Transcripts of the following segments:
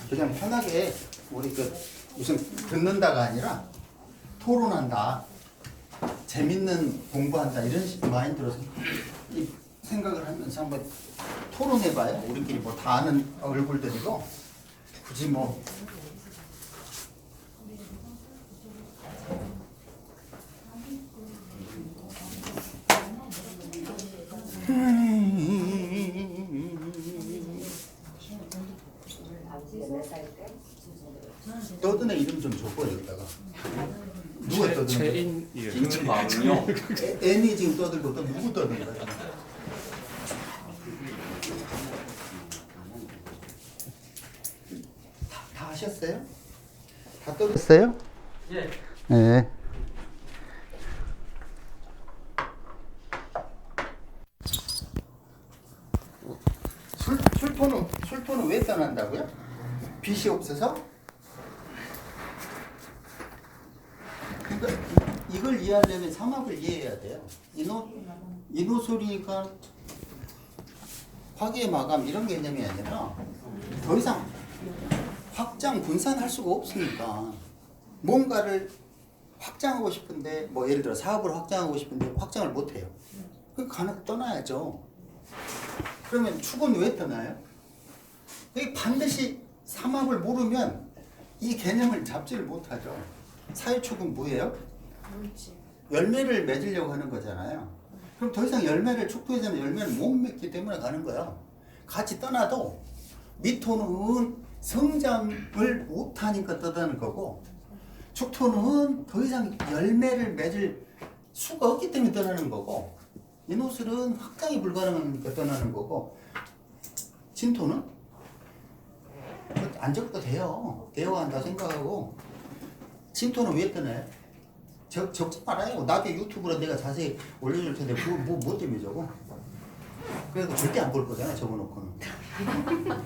그냥 편하게 우리 무슨 듣는다가 아니라 토론한다, 재밌는 공부한다 이런 마인드로 이 생각을 하면서 한번 토론해봐요. 우리끼리 뭐 다 아는 얼굴들이고 굳이 뭐 떠드네 이름 좀 줘봐 여기다가. 누가 떠드는 최인이요. 김은광이요. 애니 지금 떠들고 또 누구 떠드는 거야? 다 하셨어요? 다 떠드셨어요? 예. 네. 술토는 왜 떠난다고요? 빚이 없어서? 그러니까 이걸 이해하려면 삼합을 이해해야 돼요. 인호소리니까 화계 마감 이런 개념이 아니라 더 이상 확장 분산할 수가 없으니까 뭔가를 확장하고 싶은데 뭐 예를 들어 사업을 확장하고 싶은데 확장을 못 해요. 그 떠나야죠. 그러면 축은 왜 떠나요? 그게 반드시 삼합을 모르면 이 개념을 잡지를 못하죠. 사유축은 뭐예요? 열매를 맺으려고 하는 거잖아요. 그럼 더 이상 열매를 축토에서는 열매를 못 맺기 때문에 가는 거야. 같이 떠나도 미토는 성장을 못하니까 떠나는 거고 축토는 더 이상 열매를 맺을 수가 없기 때문에 떠나는 거고 인호술은 확장이 불가능하니까 떠나는 거고 진토는 안 적어도 돼요. 대화한다 생각하고 진토는 왜 떠나요? 적지 말아요. 나중에 유튜브로 내가 자세히 올려줄 텐데 뭐 때문에 적어? 그래도 절대 안 볼 거잖아 적어놓고는. 응?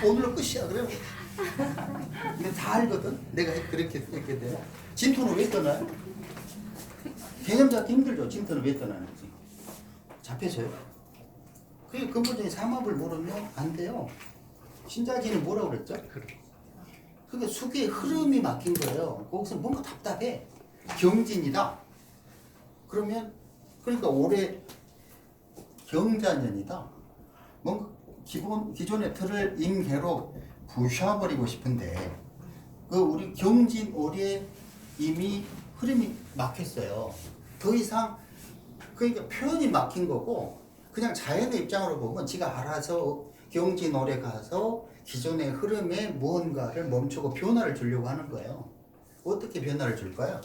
오늘로 끝이야 그래. 근데 다 알거든. 내가 그렇게 돼요. 진토는 왜 떠나요? 개념 잡기 힘들죠. 진토는 왜 떠나는지. 잡혀져요. 그게 근본적인 삼합을 모르면 안 돼요. 신자지는 뭐라고 그랬죠? 그게 숙의 흐름이 막힌 거예요. 거기서 뭔가 답답해. 경진이다. 그러면 그러니까 올해 경자년이다. 뭔가 기존의 틀을 임계로 부셔버리고 싶은데 그 우리 경진 올해 이미 흐름이 막혔어요. 더 이상 그러니까 표현이 막힌 거고 그냥 자연의 입장으로 보면 지가 알아서 경진 올해 가서 기존의 흐름에 무언가를 멈추고 변화를 주려고 하는 거예요. 어떻게 변화를 줄까요?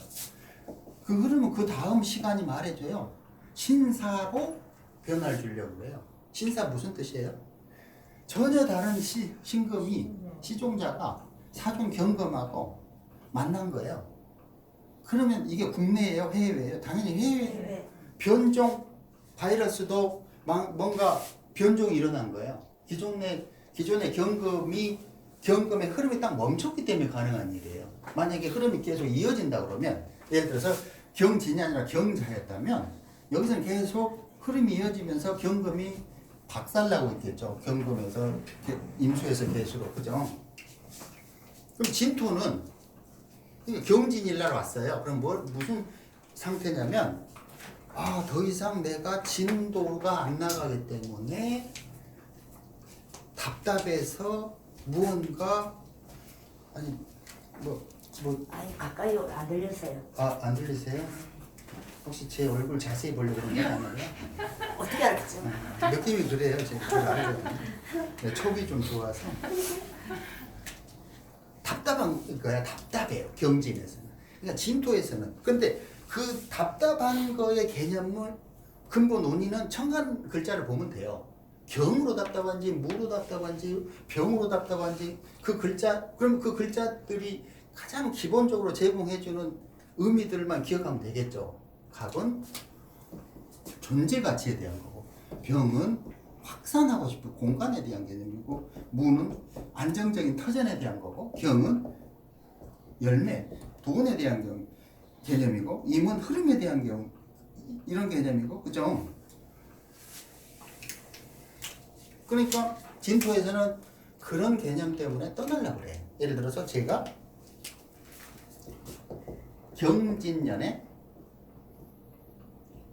그 흐름은 그 다음 시간이 말해줘요. 신사로 변화를 주려고 해요. 신사 무슨 뜻이에요? 전혀 다른 신금이 시종자가 사종 경금하고 만난 거예요. 그러면 이게 국내예요? 해외예요? 당연히 해외. 변종 바이러스도 뭔가 변종이 일어난 거예요. 기존의 경금의 흐름이 딱 멈췄기 때문에 가능한 일이에요. 만약에 흐름이 계속 이어진다 그러면 예를 들어서 경진이 아니라 경자였다면 여기서는 계속 흐름이 이어지면서 경금이 박살나고 있겠죠. 경금에서 임수에서 계수로 그죠? 그럼 진토는 경진일날 왔어요. 그럼 무슨 상태냐면 더 이상 내가 진도가 안 나가기 때문에 답답해서 무언가 아니 아니 가까이 안 들리세요. 안 들리세요? 혹시 제 얼굴 자세히 보려고 그런 건 아니에요? 어떻게 알았죠? 느낌이 그래요. 제가 그걸 알거든요. 네, 촉이 좀 좋아서 답답한 거야. 답답해요. 경진에서는. 그러니까 진토에서는. 근데 그 답답한 거의 개념을 근본 원인은 청간 글자를 보면 돼요. 경으로 답답한지 무로 답답한지 병으로 답답한지 그럼 그 글자들이 가장 기본적으로 제공해주는 의미들만 기억하면 되겠죠. 갑은 존재 가치에 대한 거고 병은 확산하고 싶은 공간에 대한 개념이고 무는 안정적인 터전에 대한 거고 경은 열매, 돈에 대한 개념이고 임은 흐름에 대한 이런 개념이고 그죠? 그러니까 진토에서는 그런 개념 때문에 떠나려고 그래. 예를 들어서 제가 경진년에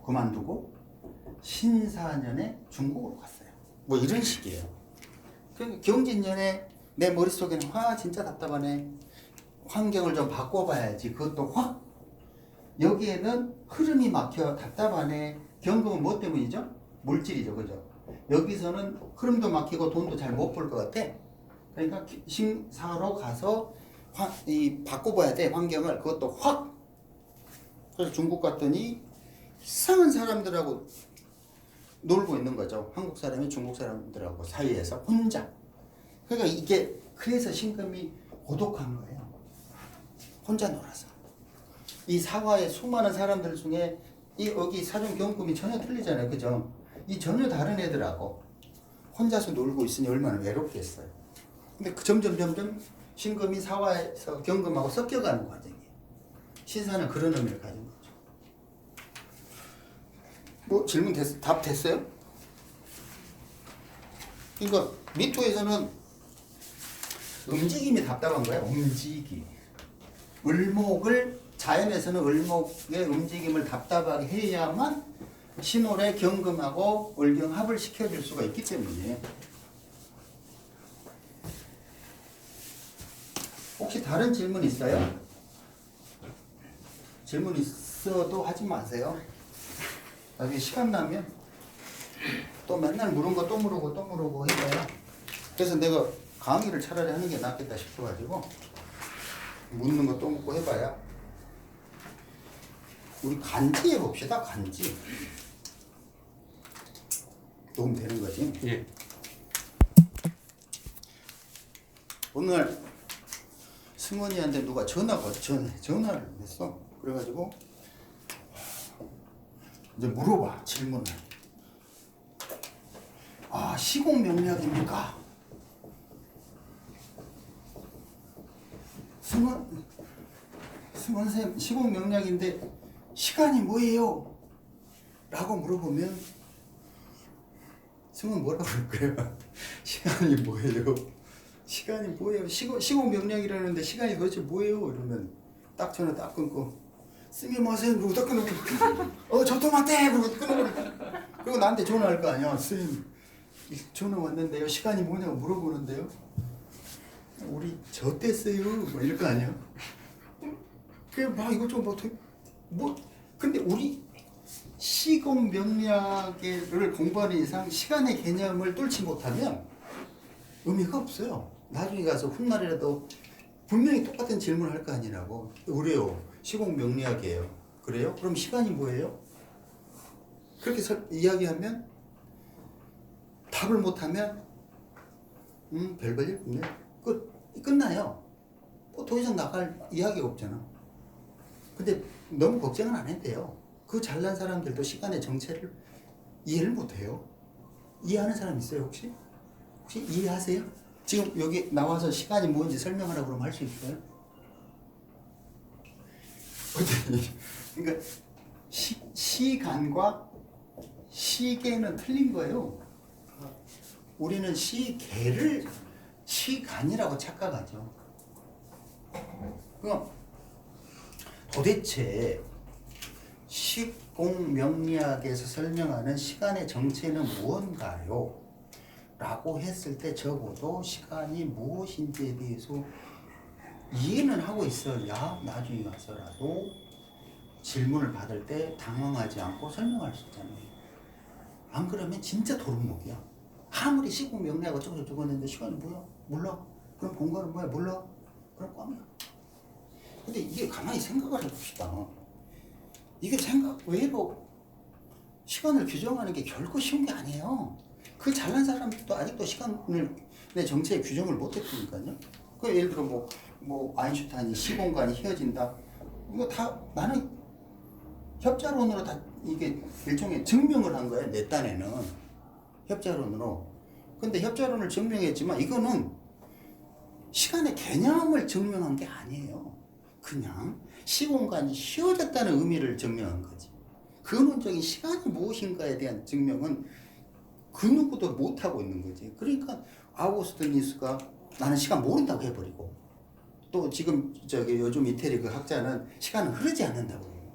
그만두고 신사년에 중국으로 갔어요. 뭐 이런 식이에요. 그 경진년에 내 머릿속에는 진짜 답답하네. 환경을 좀 바꿔봐야지. 그것도 확 여기에는 흐름이 막혀 답답하네. 경금은 뭐 때문이죠? 물질이죠. 그죠? 여기서는 흐름도 막히고 돈도 잘 못 벌 것 같아. 그러니까 신사로 가서 바꿔봐야 돼. 환경을. 그것도 확. 그래서 중국 갔더니 이상한 사람들하고 놀고 있는 거죠. 한국 사람이 중국 사람들하고 사이에서 혼자. 그러니까 이게 그래서 신금이 고독한 거예요. 혼자 놀아서. 이 사화의 수많은 사람들 중에 여기 사준 경금이 전혀 틀리잖아요. 그죠? 이 전혀 다른 애들하고 혼자서 놀고 있으니 얼마나 외롭겠어요. 근데 점점 신금이 사화에서 경금하고 섞여가는 과정이에요. 신사는 그런 의미를 가진 거죠. 뭐 질문 답 됐어요? 그러니까 미토에서는 움직임이 답답한 거야. 움직임. 을목을 자연에서는 을목의 움직임을 답답하게 해야만 신월의 경금하고 을경합을 시켜줄 수가 있기 때문에. 혹시 다른 질문 있어요? 질문 있어도 하지 마세요. 나중에 시간 나면 또 맨날 물은 거 또 물어보고 해봐요. 그래서 내가 강의를 차라리 하는 게 낫겠다 싶어가지고 묻는 거 또 묻고 해봐야. 우리 간지 해봅시다. 간지. 도움 되는 거지? 예. 오늘 승원이한테 누가 전화를 했어. 그래가지고 이제 물어봐. 질문을. 시공 명략입니까? 승원 쌤 시공 명략인데 시간이 뭐예요? 라고 물어보면 승원 뭐라고 그럴 거야? 시간이 뭐예요? 시간이 뭐예요? 시공 명략이라는데 시간이 도대체 뭐예요? 이러면 딱 전화 딱 끊고 스미마셍 그러고 딱 끊어버리고 저도 맞대 그러고 끊어버리고. 그리고 나한테 전화할 거 아니야. 쌤 전화 왔는데요. 시간이 뭐냐고 물어보는데요. 우리 저 뗐어요. 뭐 이럴 거 아니야. 막 이거 좀 근데 우리 시공 명략을 공부하는 이상 시간의 개념을 뚫지 못하면 의미가 없어요. 나중에 가서 훗날이라도 분명히 똑같은 질문을 할 거 아니라고. 그래요. 시공 명략이에요. 그래요? 그럼 시간이 뭐예요? 그렇게 이야기하면 답을 못하면 별 볼일 없네. 끝나요. 더 이상 나갈 이야기가 없잖아. 근데 너무 걱정은 안 해도 돼요. 그 잘난 사람들도 시간의 정체를 이해를 못해요. 이해하는 사람 있어요 혹시? 혹시 이해하세요? 지금 여기 나와서 시간이 뭔지 설명하라고 그러면 할 수 있어요? 그러니까 시간과 시계는 틀린 거예요. 우리는 시계를 시간이라고 착각하죠. 그럼 도대체 시공명리학에서 설명하는 시간의 정체는 무언가요? 라고 했을 때 적어도 시간이 무엇인지에 대해서 이해는 하고 있어야 나중에 가서라도 질문을 받을 때 당황하지 않고 설명할 수 있잖아요. 안 그러면 진짜 도루묵이야. 아무리 시공명리학 어쩌고 했는데 시간이 뭐야? 몰라. 그럼 공간은 뭐야? 몰라. 그럼 꽝이야. 근데 이게 가만히 생각을 해봅시다. 이게 생각 외로 시간을 규정하는 게 결코 쉬운 게 아니에요. 그 잘난 사람들도 아직도 시간을 내 정체에 규정을 못했으니까요. 그 예를 들어 뭐 아인슈타인이 시공간이 휘어진다. 이거 다 나는 협자론으로 다 이게 일종의 증명을 한 거예요. 내 딴에는 협자론으로. 근데 협자론을 증명했지만 이거는 시간의 개념을 증명한 게 아니에요. 그냥 시공간이 휘어졌다는 의미를 증명한 거지. 근원적인 시간이 무엇인가에 대한 증명은 그 누구도 못하고 있는 거지. 그러니까 아우구스티누스가 나는 시간 모른다고 해버리고, 또 지금 저기 요즘 이태리 그 학자는 시간은 흐르지 않는다고 해요.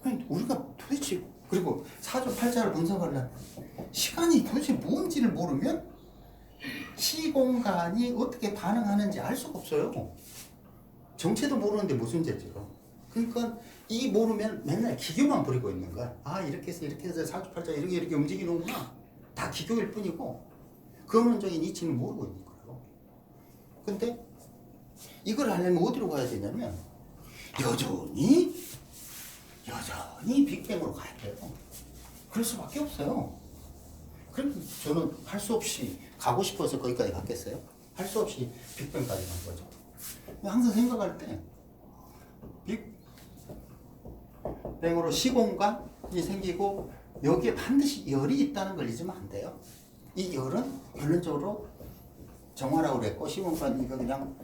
그러니까 우리가 도대체, 그리고 사주팔자를 분석을 하면 시간이 도대체 뭔지를 모르면 시공간이 어떻게 반응하는지 알 수가 없어요. 정체도 모르는데 무슨 죄지로. 그러니까 이 모르면 맨날 기교만 부리고 있는 거야. 아, 이렇게 해서 사주팔자 이렇게 움직이는구나. 다 기교일 뿐이고 근원적인 이치는 모르고 있는 거예요. 근데 이걸 하려면 어디로 가야 되냐면 여전히 빅뱅으로 가야 돼요. 그럴 수밖에 없어요. 그래서 저는 할 수 없이 가고 싶어서 거기까지 갔겠어요? 할 수 없이 빅뱅까지 간 거죠. 항상 생각할 때 빅뱅으로 시공간이 생기고 여기에 반드시 열이 있다는 걸 잊으면 안 돼요. 이 열은 결론적으로 정화라고 그랬고 시공간 이거 그냥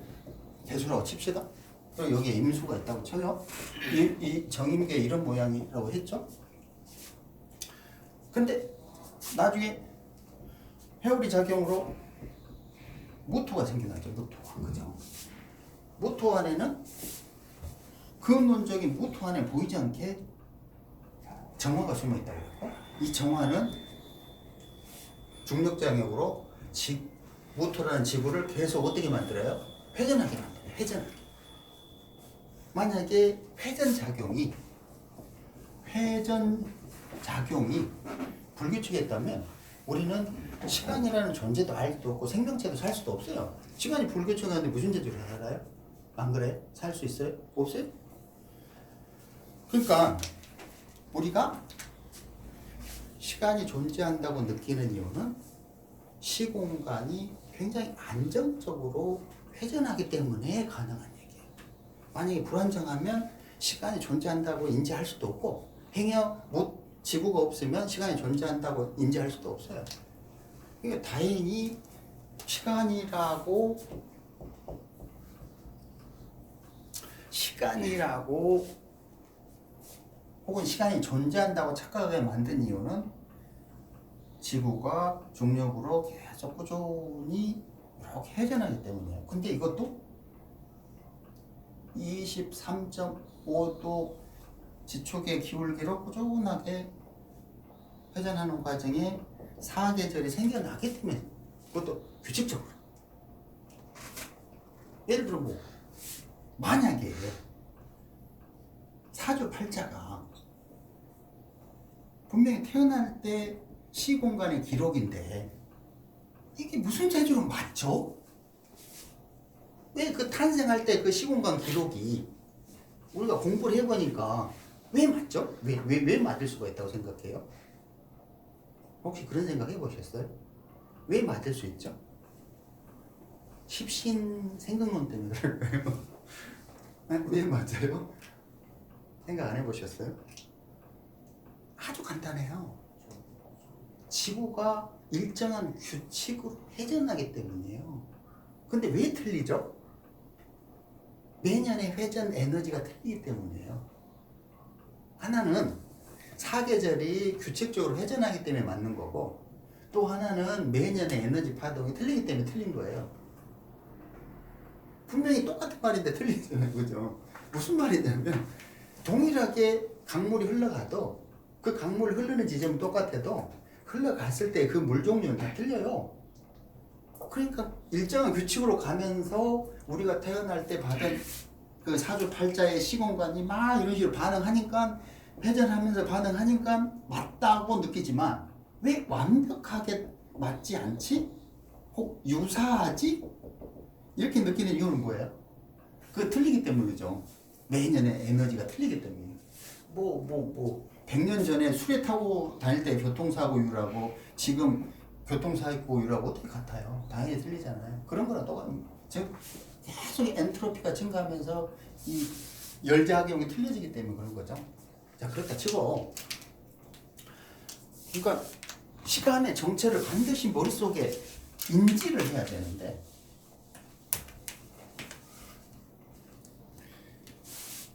개수라고 칩시다. 그리고 여기에 임수가 있다고 쳐요. 이 정임계 이런 모양이라고 했죠. 근데 나중에 회오리 작용으로 무토가 생겨나죠. 무토가. 그죠? 무토 안에는 근원적인 무토 안에 보이지 않게 정화가 숨어 있다고 했고, 이 정화는 중력장애으로 무토라는 지구를 계속 어떻게 만들어요? 회전하게 만들어요. 회전하게. 만약에 회전작용이 불규칙했다면 우리는 시간이라는 존재도 알 수도 없고 생명체도 살 수도 없어요. 시간이 불규칙한데 무슨 재주로 살아요? 안 그래? 살 수 있어요? 없어요? 그러니까 우리가 시간이 존재한다고 느끼는 이유는 시공간이 굉장히 안정적으로 회전하기 때문에 가능한 얘기예요. 만약에 불안정하면 시간이 존재한다고 인지할 수도 없고, 행여 지구가 없으면 시간이 존재한다고 인지할 수도 없어요. 그러니까 다행히 시간이라고 혹은 시간이 존재한다고 착각하게 만든 이유는 지구가 중력으로 계속 꾸준히 이렇게 회전하기 때문이에요. 근데 이것도 23.5도 지축의 기울기로 꾸준하게 회전하는 과정에 사계절이 생겨나기 때문에, 그것도 규칙적으로. 예를 들어 만약에 사주팔자가 분명히 태어날 때 시공간의 기록인데 이게 무슨 재주로 맞죠? 왜 그 탄생할 때 그 시공간 기록이 우리가 공부를 해보니까 왜 맞죠? 왜 맞을 수가 있다고 생각해요? 혹시 그런 생각 해보셨어요? 왜 맞을 수 있죠? 십신 생각론 때문에 그럴까요? 왜 맞아요? 생각 안 해보셨어요? 아주 간단해요. 지구가 일정한 규칙으로 회전하기 때문이에요. 근데 왜 틀리죠? 매년의 회전 에너지가 틀리기 때문이에요. 하나는 사계절이 규칙적으로 회전하기 때문에 맞는 거고, 또 하나는 매년의 에너지 파동이 틀리기 때문에 틀린 거예요. 분명히 똑같은 말인데 틀리잖아요. 그죠? 무슨 말이냐면 동일하게 강물이 흘러가도 그 강물이 흐르는 지점은 똑같아도 흘러갔을 때 그 물 종류는 다 틀려요. 그러니까 일정한 규칙으로 가면서 우리가 태어날 때 받은 그 사주팔자의 시공간이 막 이런 식으로 반응하니까, 회전하면서 반응하니까 맞다고 느끼지만 왜 완벽하게 맞지 않지? 혹 유사하지? 이렇게 느끼는 이유는 뭐예요? 그 틀리기 때문이죠. 매년의 에너지가 틀리기 때문에. 100년 전에 수레 타고 다닐 때 교통사고율하고 지금 교통사고율하고 어떻게 같아요? 당연히 틀리잖아요. 그런 거랑 똑같은, 즉 계속 엔트로피가 증가하면서 이 열작용이 틀려지기 때문에 그런 거죠. 자, 그렇다 치고, 그러니까 시간의 정체를 반드시 머릿속에 인지를 해야 되는데,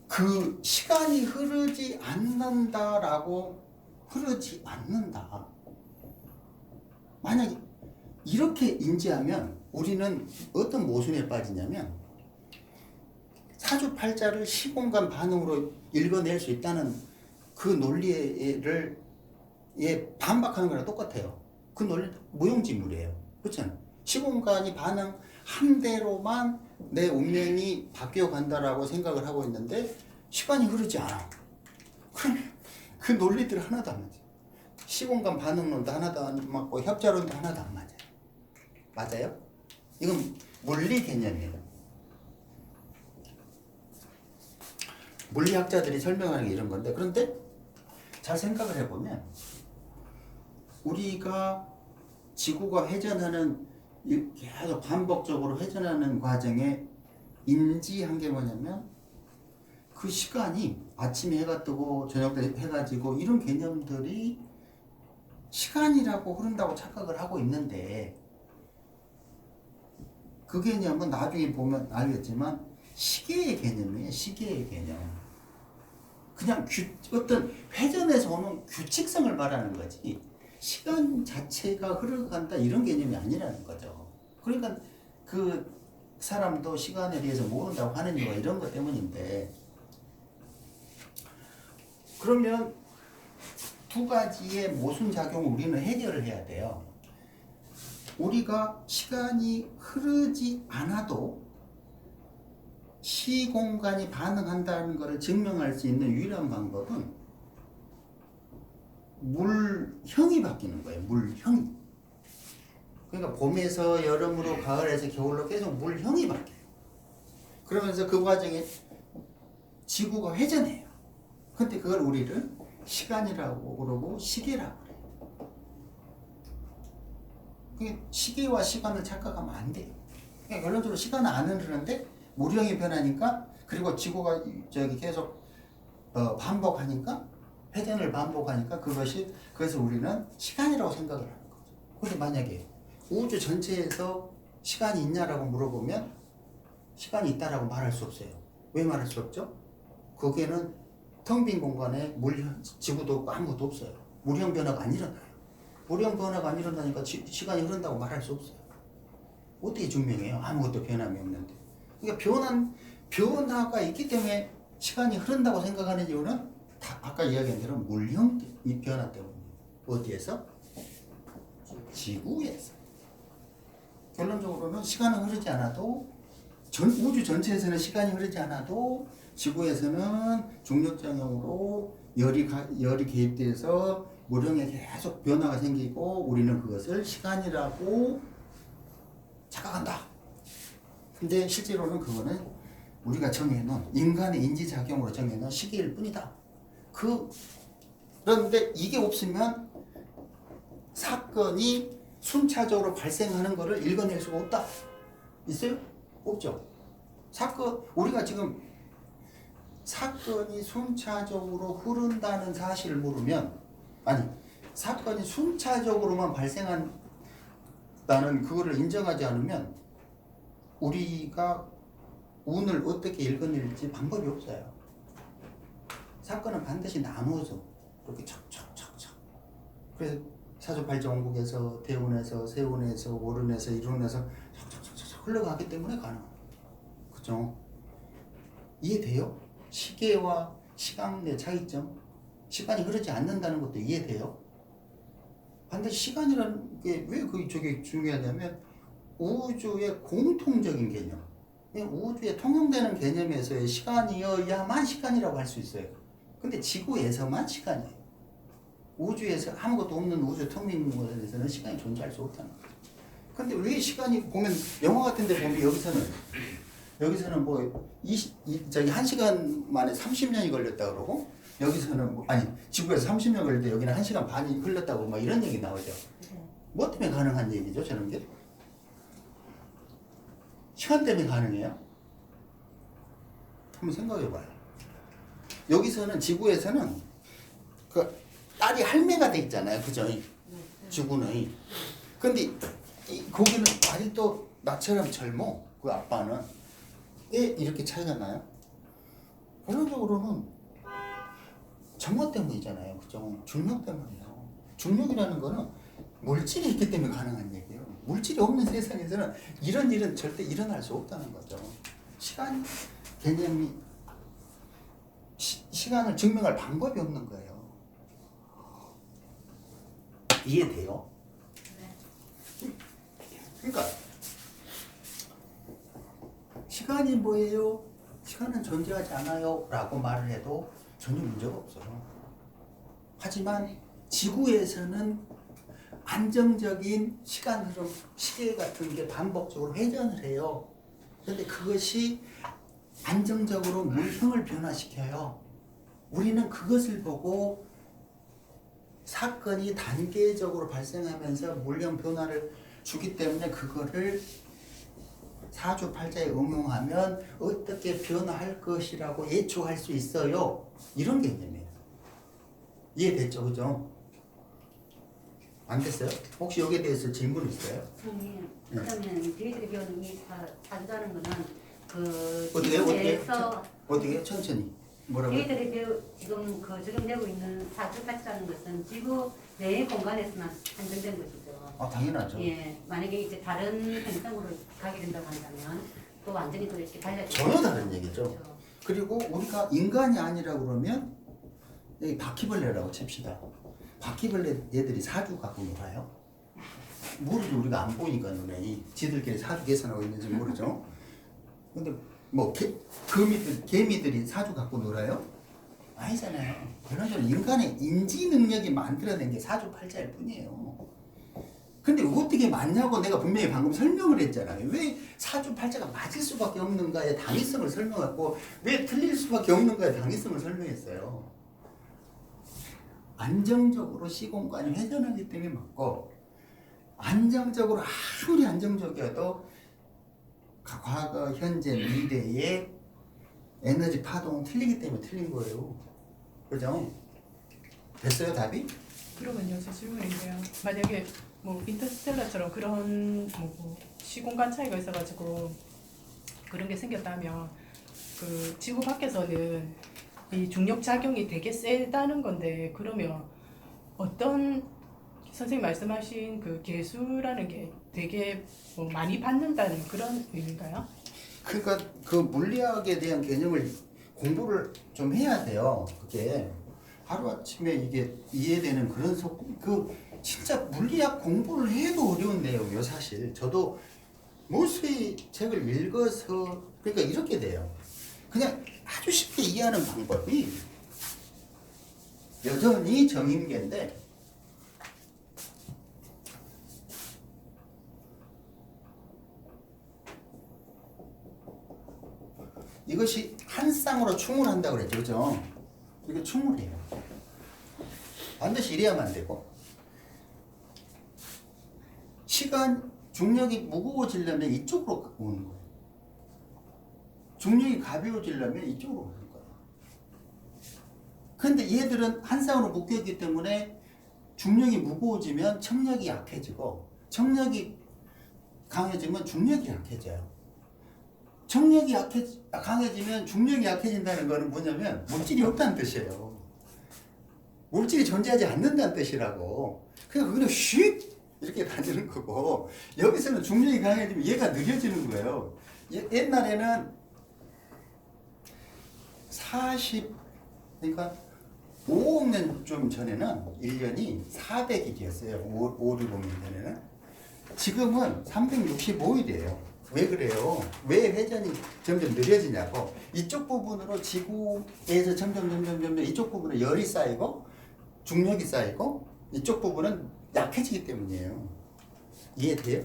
그 시간이 흐르지 않는다. 만약에 이렇게 인지하면 우리는 어떤 모순에 빠지냐면 사주팔자를 시공간 반응으로 읽어낼 수 있다는 그 논리를 반박하는 거랑 똑같아요. 그 논리 무용지물이에요. 그렇잖아요. 시공간이 반응한 대로만 내 운명이 바뀌어 간다라고 생각을 하고 있는데 시간이 흐르지 않아. 그럼 그 논리들 하나도 안 맞아요. 시공간 반응론도 하나도 안 맞고 협자론도 하나도 안 맞아요. 맞아요? 이건 물리 개념이에요. 물리학자들이 설명하는 게 이런 건데, 그런데 잘 생각을 해보면 우리가 지구가 회전하는, 계속 반복적으로 회전하는 과정에 인지한 게 뭐냐면 그 시간이 아침에 해가 뜨고 저녁 때 해가 지고 이런 개념들이 시간이라고 흐른다고 착각을 하고 있는데, 그 개념은 나중에 보면 알겠지만 시계의 개념이에요. 시계의 개념. 그냥 어떤 회전에서 오는 규칙성을 말하는 거지 시간 자체가 흘러간다 이런 개념이 아니라는 거죠. 그러니까 그 사람도 시간에 대해서 모른다고 하는 이유가 이런 것 때문인데, 그러면 두 가지의 모순작용을 우리는 해결을 해야 돼요. 우리가 시간이 흐르지 않아도 시공간이 반응한다는 것을 증명할 수 있는 유일한 방법은 물형이 바뀌는 거예요. 물형이. 그러니까 봄에서 여름으로 가을에서 겨울로 계속 물형이 바뀌어요. 그러면서 그 과정에 지구가 회전해요. 근데 그걸 우리는 시간이라고 그러고 시계라고 그래요. 시계와 시간을 착각하면 안 돼요. 그러니까 결론적으로 시간은 안 흐르는데 물형이 변하니까, 그리고 지구가 계속 반복하니까, 회전을 반복하니까 그래서 우리는 시간이라고 생각을 하는 거죠. 근데 만약에 우주 전체에서 시간이 있냐라고 물어보면 시간이 있다라고 말할 수 없어요. 왜 말할 수 없죠? 거기에는 텅 빈 공간에 지구도 아무것도 없어요. 물형 변화가 안 일어나요. 물형 변화가 안 일어나니까 시간이 흐른다고 말할 수 없어요. 어떻게 증명해요? 아무것도 변함이 없는데. 그러니까 변화가 있기 때문에 시간이 흐른다고 생각하는 이유는 다 아까 이야기한 대로 물형 이 변화 때문이에요. 어디에서? 지구에서. 결론적으로는 시간은 흐르지 않아도, 우주 전체에서는 시간이 흐르지 않아도 지구에서는 중력작용으로 열이 개입돼서 물형에 계속 변화가 생기고 우리는 그것을 시간이라고 착각한다. 근데 실제로는 그거는 우리가 정해놓은 인간의 인지작용으로 정해놓은 시기일 뿐이다. 그런데 이게 없으면 사건이 순차적으로 발생하는 것을 읽어낼 수가 없다. 있어요? 없죠. 우리가 지금 사건이 순차적으로 흐른다는 사실을 모르면, 사건이 순차적으로만 발생한다는 그거를 인정하지 않으면 우리가 운을 어떻게 읽어낼지 방법이 없어요. 사건은 반드시 나누어서 이렇게 척척척척. 그래서 사주팔자 원국에서 대운에서 세운에서 월운에서 일운에서 척척척척 흘러가기 때문에 가능합니다. 그죠? 이해돼요? 시계와 시간의 차이점, 시간이 흐르지 않는다는 것도 이해돼요? 반드시 시간이라는 게 왜 저게 중요하냐면 우주의 공통적인 개념, 우주에 통용되는 개념에서의 시간이어야만 시간이라고 할 수 있어요. 근데 지구에서만 시간이에요. 우주에서 아무것도 없는 우주 텅 빈 곳에서는 시간이 존재할 수 없다는 거죠. 근데 왜 시간이 보면 영화 같은 데 보면 여기서는 뭐 1시간 만에 30년이 걸렸다 그러고, 여기서는 지구에서 30년 걸릴 때 여기는 1시간 반이 흘렀다고 막 이런 얘기 나오죠. 뭐 때문에 가능한 얘기죠, 저런 게? 시간 때문에 가능해요? 한번 생각해 봐요. 여기서는 지구에서는 그 딸이 할매가 돼 있잖아요, 그죠? 지구는. 근데 거기는 아직도 나처럼 젊어. 그 아빠는. 왜 이렇게 차이가 나요? 결론적으로는 정화 때문이잖아요, 그죠? 중력 때문이에요. 중력이라는 거는 물질이 있기 때문에 가능한 얘기예요. 물질이 없는 세상에서는 이런 일은 절대 일어날 수 없다는 거죠. 시간 개념이 시간을 증명할 방법이 없는 거예요. 이해돼요? 그러니까 시간이 뭐예요? 시간은 존재하지 않아요 라고 말을 해도 전혀 문제가 없어요. 하지만 지구에서는 안정적인 시간 흐름, 시계 같은 게 반복적으로 회전을 해요. 그런데 그것이 안정적으로 물형을 변화시켜요. 우리는 그것을 보고 사건이 단계적으로 발생하면서 물형 변화를 주기 때문에 그거를 사주팔자에 응용하면 어떻게 변화할 것이라고 예측할 수 있어요. 이런 개념이에요. 이해됐죠? 그죠? 안 됐어요? 혹시 여기에 대해서 질문 있어요? 선생님, 그러면 저희들이 배우는 이 사주라는 거는 그 어떻게 지구에서 천천히 뭐라고요? 저희들이 지금 그 적용되고 있는 사주까지라는 것은 지구 내 공간에서만 한정된 것이죠. 아 당연하죠. 예, 만약에 이제 다른 행성으로 가게 된다고 한다면 또 완전히 또 이렇게 달라지죠. 전혀 다른 얘기죠. 그렇죠. 그리고 우리가 인간이 아니라 그러면 여기 바퀴벌레라고 칩시다. 바퀴벌레 얘들이 사주 갖고 놀아요? 모르죠. 우리가 안 보니까 눈에 지들끼리 사주 계산하고 있는지 모르죠. 근데 뭐 개미들이 사주 갖고 놀아요? 아니잖아요. 그런 인간의 인지 능력이 만들어낸 게 사주팔자일 뿐이에요. 근데 어떻게 맞냐고 내가 분명히 방금 설명을 했잖아요. 왜 사주팔자가 맞을 수밖에 없는가의 당위성을 설명했고 왜 틀릴 수밖에 없는가의 당위성을 설명했어요. 안정적으로 시공간이 회전하기 때문에 맞고 안정적으로 아무리 안정적이어도 과거, 현재, 미래의 에너지 파동은 틀리기 때문에 틀린 거예요. 그죠? 됐어요 답이? 그러면요, 제 질문인데요. 만약에 뭐 인터스텔라처럼 그런 뭐 시공간 차이가 있어가지고 그런 게 생겼다면 그 지구 밖에서는 이 중력 작용이 되게 세다는 건데 그러면 어떤 선생님 말씀하신 그 개수라는 게 되게 뭐 많이 받는다는 그런 의미인가요? 그러니까 그 물리학에 대한 개념을 공부를 좀 해야 돼요. 그게 하루아침에 이게 이해되는 그런 그 진짜 물리학 공부를 해도 어려운 내용이에요. 사실 저도 무수히 책을 읽어서 그러니까 이렇게 돼요. 그냥 아주 쉽게 이해하는 방법이 여전히 정인계인데 이것이 한 쌍으로 충을 한다고 그랬죠. 그죠? 이게 충을 해요. 반드시 이래야만 안 되고 시간, 중력이 무거워지려면 이쪽으로 갖고 오는 거예요. 중력이 가벼워지려면 이쪽으로 오는 거예요. 그런데 얘들은 한 쌍으로 묶여있기 때문에 중력이 무거워지면 청력이 약해지고 청력이 강해지면 중력이 약해져요. 청력이 강해지면 중력이 약해진다는 거는 뭐냐면 물질이 없다는 뜻이에요. 물질이 존재하지 않는다는 뜻이라고. 그러니까 그냥 휙 이렇게 다니는 거고 여기서는 중력이 강해지면 얘가 느려지는 거예요. 옛날에는 그러니까 5억 년 좀 전에는 1년이 400일이었어요. 5, 6억 전에는. 지금은 365일이에요. 왜 그래요? 왜 회전이 점점 느려지냐고. 이쪽 부분으로 지구에서 점점 이쪽 부분에 열이 쌓이고 중력이 쌓이고 이쪽 부분은 약해지기 때문이에요. 이해돼요?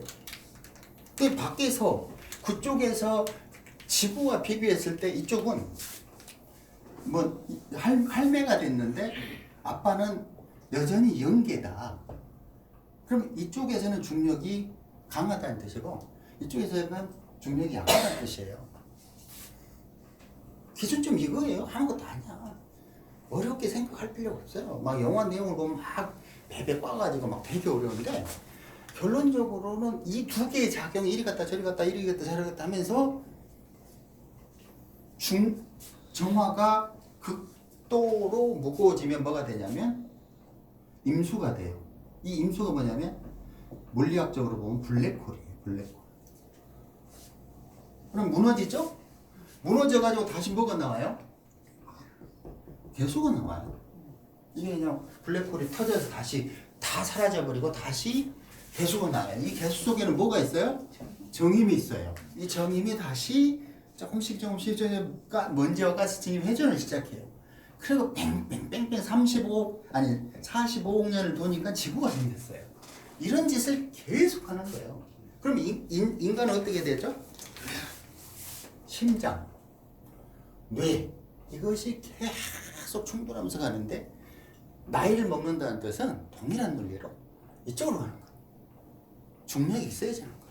그 밖에서 그쪽에서 지구와 비교했을 때 이쪽은 뭐 할매가 됐는데 아빠는 여전히 영계다. 그럼 이쪽에서는 중력이 강하다는 뜻이고 이쪽에서는 중력이 약하다는 뜻이에요. 기준점 이거예요. 아무것도 아니야. 어렵게 생각할 필요가 없어요. 막 영화 내용을 보면 막 베베 꽈가지고 막 되게 어려운데 결론적으로는 이 두 개의 작용이 이리 갔다 저리 갔다 이리 갔다 저리 갔다 하면서 정화가 극도로 무거워지면 뭐가 되냐면 임수가 돼요. 이 임수가 뭐냐면 물리학적으로 보면 블랙홀이에요. 블랙홀. 그럼 무너지죠? 무너져가지고 다시 뭐가 나와요? 개수가 나와요. 이게 그냥 블랙홀이 터져서 다시 다 사라져버리고 다시 개수가 나와요. 이 개수 속에는 뭐가 있어요? 정임이 있어요. 이 정임이 다시 조금씩 먼지와 가스 진입 회전을 시작해요. 그리고 뺑뺑뺑뺑 45억 년을 도니까 지구가 생겼어요. 이런 짓을 계속 하는 거예요. 그럼 인간은 어떻게 되죠? 심장, 뇌 이것이 계속 충돌하면서 가는데 나이를 먹는다는 뜻은 동일한 논리로 이쪽으로 가는 거예요. 중력이 있어야 되는 거예요.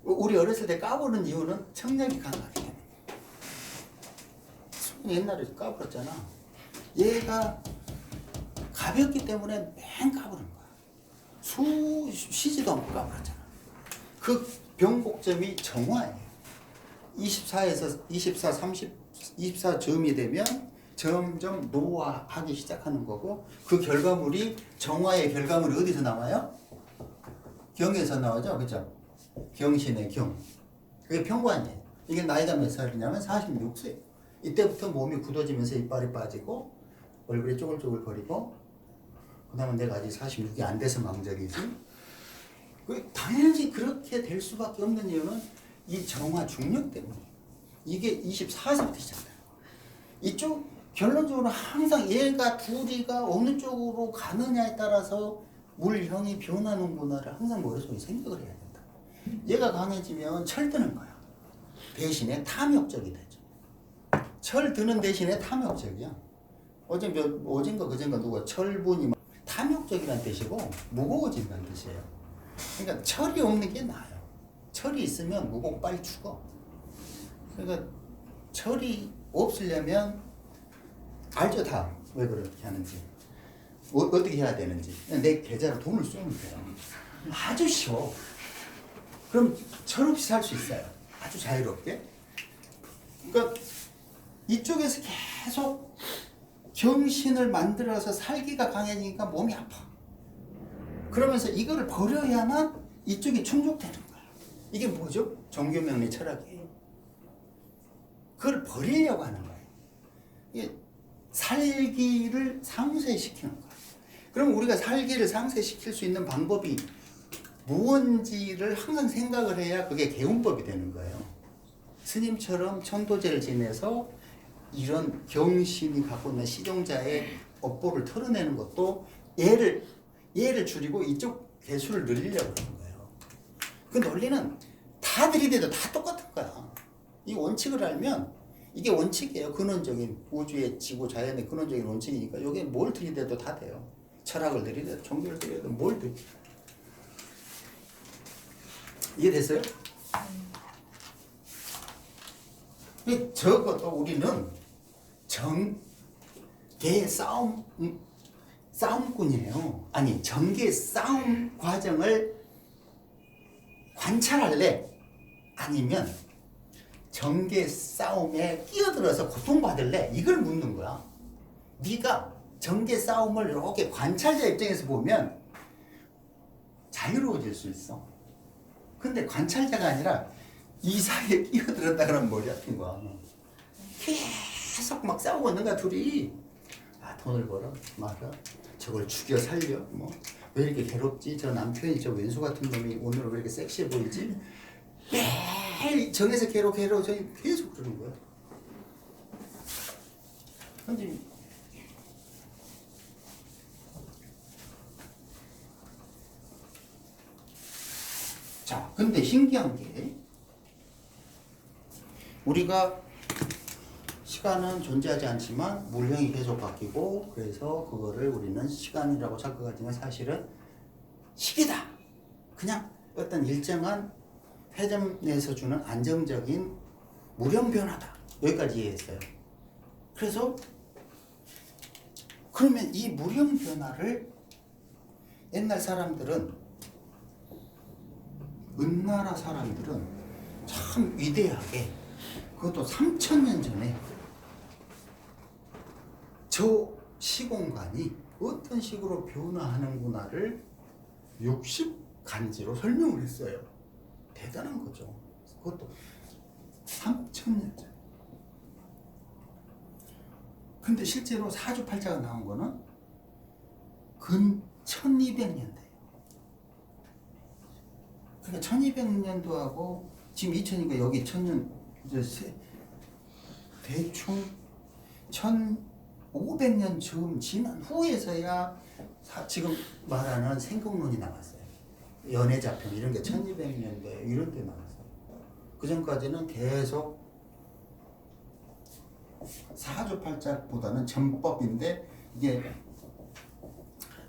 우리 어렸을 때 까부는 이유는 청력이 강하기 때문에. 옛날에 까불었잖아. 얘가 가볍기 때문에 맨 까부는 거야. 쉬지도 않고 까불었잖아. 그 변곡점이 정화예요. 24점이 되면 점점 노화하기 시작하는 거고 그 결과물이 정화의 결과물이 어디서 나와요? 경에서 나오죠. 그죠? 경신의 경. 그게 평관이에요. 이게 나이가 몇 살이냐면 46세. 이때부터 몸이 굳어지면서 이빨이 빠지고 얼굴이 쪼글쪼글거리고 그다음에 내가 아직 46이 안 돼서 망정이지. 당연히 그렇게 될 수밖에 없는 이유는 이 정화 중력 때문에. 이게 24세부터 시작돼요. 이쪽 결론적으로 항상 얘가 둘이가 어느 쪽으로 가느냐에 따라서 물형이 변하는구나를 항상 머릿속에 생각을 해야 된다. 얘가 강해지면 철드는 거야. 대신에 탐욕적이 되죠. 철드는 대신에 탐욕적이야. 어젠가 그젠가 누가 철분이 탐욕적이라는 뜻이고 무거워진다는 뜻이에요. 그러니까 철이 없는 게 나아요. 철이 있으면 무겁고 빨리 죽어. 그러니까 철이 없으려면 알죠 다 왜 그렇게 하는지 어떻게 해야 되는지 내 계좌로 돈을 쏘면 돼요. 아주 쉬워. 그럼 철 없이 살 수 있어요. 아주 자유롭게. 그러니까 이쪽에서 계속 정신을 만들어서 살기가 강해지니까 몸이 아파. 그러면서 이거를 버려야만 이쪽이 충족되는 거야. 이게 뭐죠? 종교명리 철학이에요. 그걸 버리려고 하는 거예요. 이게 살기를 상쇄시키는 거예요. 그럼 우리가 살기를 상쇄시킬 수 있는 방법이 무언지를 항상 생각을 해야 그게 개운법이 되는 거예요. 스님처럼 천도제를 지내서 이런 경신이 갖고 있는 시종자의 업보를 털어내는 것도 얘를 줄이고 이쪽 개수를 늘리려고 하는 거예요. 그 논리는 다 들이대도 다 똑같은 거야. 이 원칙을 알면 이게 원칙이에요. 근원적인 우주의 지구 자연의 근원적인 원칙이니까 여기에 뭘 들이대도 다 돼요. 철학을 들이대도 종교를 들이대도 뭘 들이대도. 이해됐어요? 적어도 우리는 정계 싸움꾼이에요. 아니 정계 싸움 과정을 관찰할래? 아니면 정계 싸움에 끼어들어서 고통받을래? 이걸 묻는 거야. 네가 정계 싸움을 이렇게 관찰자 입장에서 보면 자유로워질 수 있어. 근데 관찰자가 아니라 이 사이에 끼어들었다 그러면 머리 아픈 거야. 계속 막 싸우고 있는 거야 둘이. 아 돈을 벌어 말아 저걸 죽여 살려 뭐 왜 이렇게 괴롭지? 저 남편이 저 왼수 같은 놈이 오늘 왜 이렇게 섹시해 보이지? 매일 정에서 괴로워 저희 계속 그러는 거야. 근데 자, 근데 신기한 게 우리가 시간은 존재하지 않지만 물형이 계속 바뀌고 그래서 그거를 우리는 시간이라고 착각하지만 사실은 시기다. 그냥 어떤 일정한 회전 내에서 주는 안정적인 무령 변화다. 여기까지 이해했어요. 그래서 그러면 이 무령 변화를 옛날 사람들은 은나라 사람들은 참 위대하게 그것도 3000년 전에 저 시공간이 어떤 식으로 변화하는구나를 60 간지로 설명을 했어요. 대단한 거죠. 그것도 3,000년 전. 근데 실제로 사주팔자가 나온 거는 근 1200년대예요. 그러니까 1200년도하고 지금 2000이니까 여기 1000년 이제 대충 1500년 좀 지난 후에서야 지금 말하는 생국론이 나왔어요. 연애자평 이런 게 1200년대 이런 때 나왔어요. 그 전까지는 계속 사주팔자보다는 전법인데 이게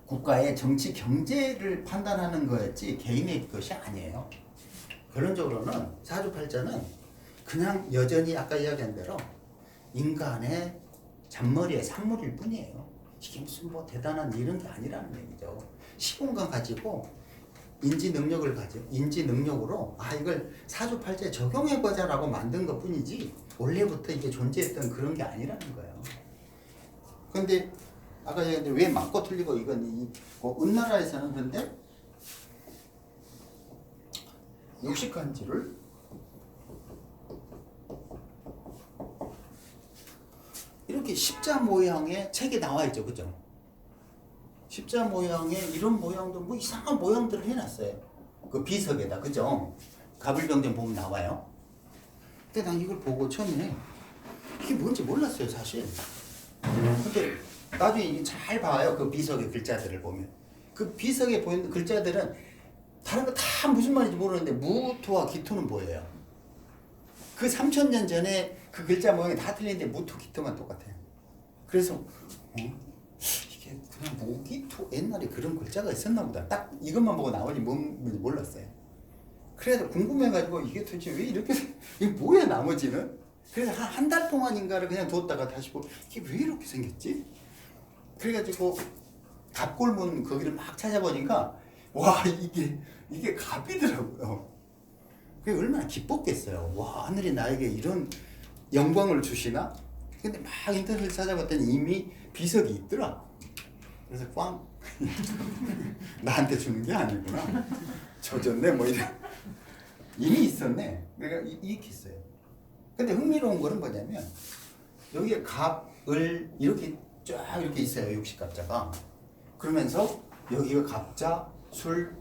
국가의 정치 경제를 판단하는 거였지 개인의 것이 아니에요. 결론적으로는 사주팔자는 그냥 여전히 아까 이야기한 대로 인간의 잔머리의 산물일 뿐이에요. 이게 무슨 뭐 대단한 이런 게 아니라는 얘기죠. 시공간 가지고 인지 능력으로 이걸 사주팔자에 적용해 보자라고 만든 것 뿐이지 원래부터 이게 존재했던 그런 게 아니라는 거예요. 그런데 아까 얘기했는데 왜 맞고 틀리고 이건 은나라에서는 그런데 육식간지를 이렇게 십자 모양의 책에 나와 있죠, 그죠? 십자 모양의 이런 모양도 뭐 이상한 모양들을 해놨어요. 그 비석에다, 그죠? 가불병정 보면 나와요. 근데 난 이걸 보고 처음에 이게 뭔지 몰랐어요, 사실. 근데 나중에 이게 잘 봐요, 그 비석의 글자들을 보면. 그 비석에 보이는 글자들은 다른 거 다 무슨 말인지 모르는데 무토와 기토는 보여요. 그 3000년 전에 그 글자 모양이 다 틀리는데 무토, 기토만 똑같아요. 그래서 이게 그냥 무기토 옛날에 그런 글자가 있었나 보다. 딱 이것만 보고 나머지 뭔지 몰랐어요. 그래서 궁금해가지고 이게 도대체 왜 이렇게 이게 뭐야 나머지는? 그래서 한 달 동안인가를 그냥 뒀다가 다시 보고 이게 왜 이렇게 생겼지? 그래가지고 갑골문 거기를 막 찾아보니까 와 이게 갑이더라고요. 그게 얼마나 기뻤겠어요. 와 하늘이 나에게 이런 영광을 주시나? 근데 막 인터넷을 찾아봤더니 이미 비석이 있더라. 그래서 꽝 나한테 주는 게 아니구나. 젖었네 뭐 이래. 이미 있었네. 그러니까 이렇게 있어요. 근데 흥미로운 거는 뭐냐면 여기에 갑, 을 이렇게 쫙 이렇게 있어요. 육식갑자가. 그러면서 여기가 갑자, 술,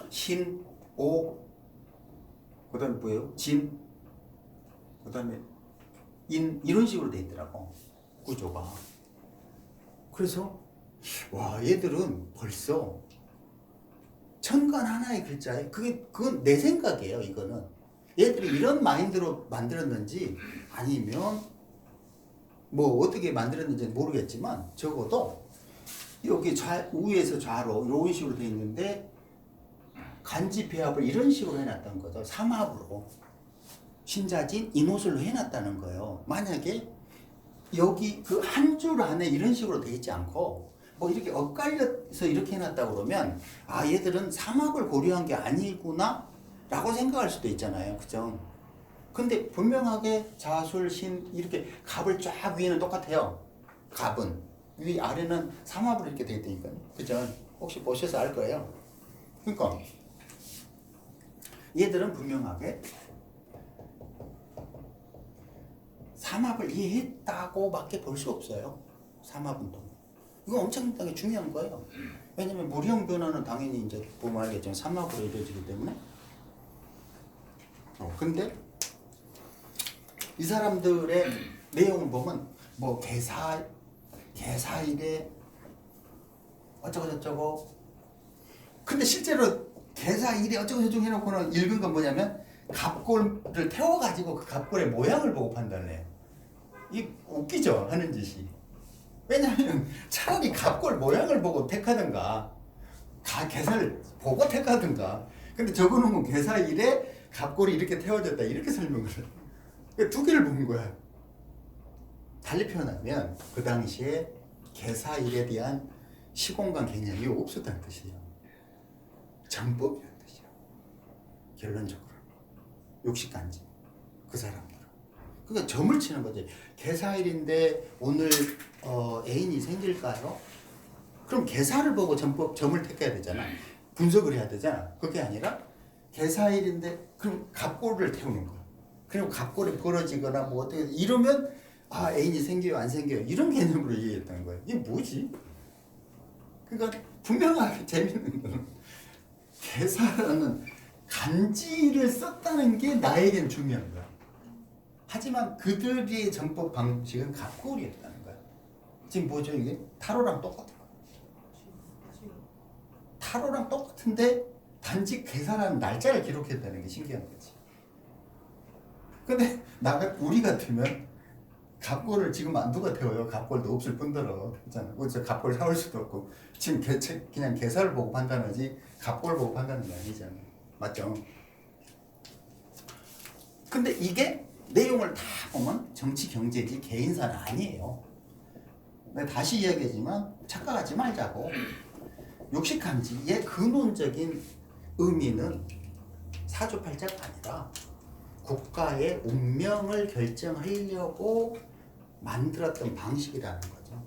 신, 오, 그 다음에 뭐예요? 진, 그 다음에 인 이런 식으로 돼 있더라고 구조가. 그래서 와 얘들은 벌써 천간 하나의 글자에 그건 내 생각이에요. 이거는 얘들이 이런 마인드로 만들었는지 아니면 뭐 어떻게 만들었는지 모르겠지만 적어도 여기 우에서 좌로 이런 식으로 돼 있는데 간지 배합을 이런 식으로 해놨던 거죠. 삼합으로 신자진 인호술로 해놨다는 거예요. 만약에 여기 그 한 줄 안에 이런 식으로 돼 있지 않고 뭐 이렇게 엇갈려서 이렇게 해놨다 그러면 얘들은 삼합을 고려한 게 아니구나 라고 생각할 수도 있잖아요. 그죠? 근데 분명하게 자술, 신 이렇게 갑을 쫙 위에는 똑같아요. 갑은 위 아래는 삼합으로 이렇게 돼 있다니까요. 그죠? 혹시 보셔서 알 거예요. 그러니까 얘들은 분명하게 삼합을 이해했다고밖에 볼 수 없어요. 삼합운동. 이거 엄청나게 중요한 거예요. 왜냐면 무령 변화는 당연히 이제 보면 알겠지만 삼합으로 이루어지기 때문에. 근데 이 사람들의 내용을 보면 뭐 개사일에 어쩌고 저쩌고. 근데 실제로 개사일에 어쩌고 저쩌고 해놓고는 읽은 건 뭐냐면 갑골을 태워가지고 그 갑골의 모양을 보고 판단을 해요. 이 웃기죠? 하는 짓이. 왜냐하면 차라리 갑골 모양을 보고 택하든가 개사를 보고 택하든가. 근데 적어놓은 건 개사일에 갑골이 이렇게 태워졌다 이렇게 설명을 해요. 두 개를 본 거야. 달리 표현하면 그 당시에 개사일에 대한 시공간 개념이 없었다는 뜻이에요. 전법이라는 뜻이에요. 결론적으로 육식간지 그 사람들은. 그러니까 점을 치는 거지. 개사일인데 오늘 애인이 생길까요? 그럼 개사를 보고 점을 택해야 되잖아. 분석을 해야 되잖아. 그게 아니라 개사일인데 그럼 갑골을 태우는 거야. 그리고 갑골이 벌어지거나 뭐 어떻게 이러면 아 애인이 생겨요 안 생겨요 이런 개념으로 이해했다는 거야. 이게 뭐지? 그러니까 분명하게 재밌는 거는 개사라는 간지를 썼다는 게 나에겐 중요한 거야. 하지만 그들의 전법 방식은 갑골이었다는 거야. 지금 뭐죠 이게? 타로랑 똑같은 거야. 타로랑 똑같은데 단지 계산하는 날짜를 기록했다는 게 신기한 거지. 근데 우리 같으면 갑골을 지금 안 누가 태워요? 갑골도 없을 뿐더러 그렇잖아. 그래서 갑골 사올 수도 없고 지금 그냥 계산을 보고 판단하지 갑골 보고 판단하는 게 아니잖아. 맞죠? 근데 이게 내용을 다 보면 정치 경제지 개인사는 아니에요. 내가 다시 이야기하지만 착각하지 말자고. 육식간지의 근원적인 의미는 사주팔자가 아니라 국가의 운명을 결정하려고 만들었던 방식이라는 거죠.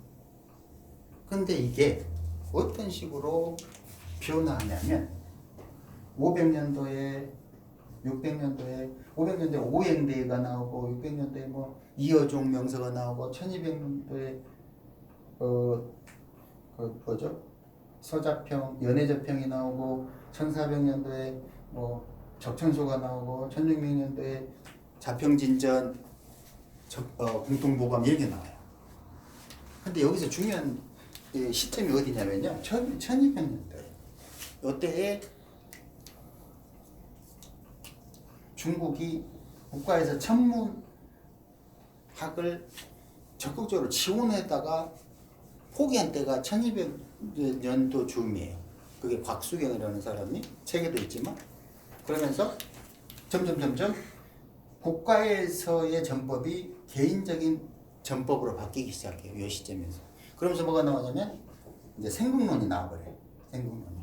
근데 이게 어떤 식으로 변화하냐면 500년도에 600년도에 500년도에 오행대가 나오고 600년도에 뭐 이어종 명서가 나오고 1200년도에 뭐죠? 서자평, 연해저평이 나오고 1400년도에 뭐 적천소가 나오고 1600년도에 자평진전, 공통보감 이렇게 나와요. 근데 여기서 중요한 시점이 어디냐면요. 1200년대 이때에 중국이 국가에서 천문학을 적극적으로 지원했다가 포기한 때가 1200년도 즈음이에요. 그게 곽수경이라는 사람이 책에도 있지만 그러면서 점점 국가에서의 전법이 개인적인 전법으로 바뀌기 시작해요. 이 시점에서. 그러면서 뭐가 나오냐면 이제 생국론이 나와버려요. 생국론이.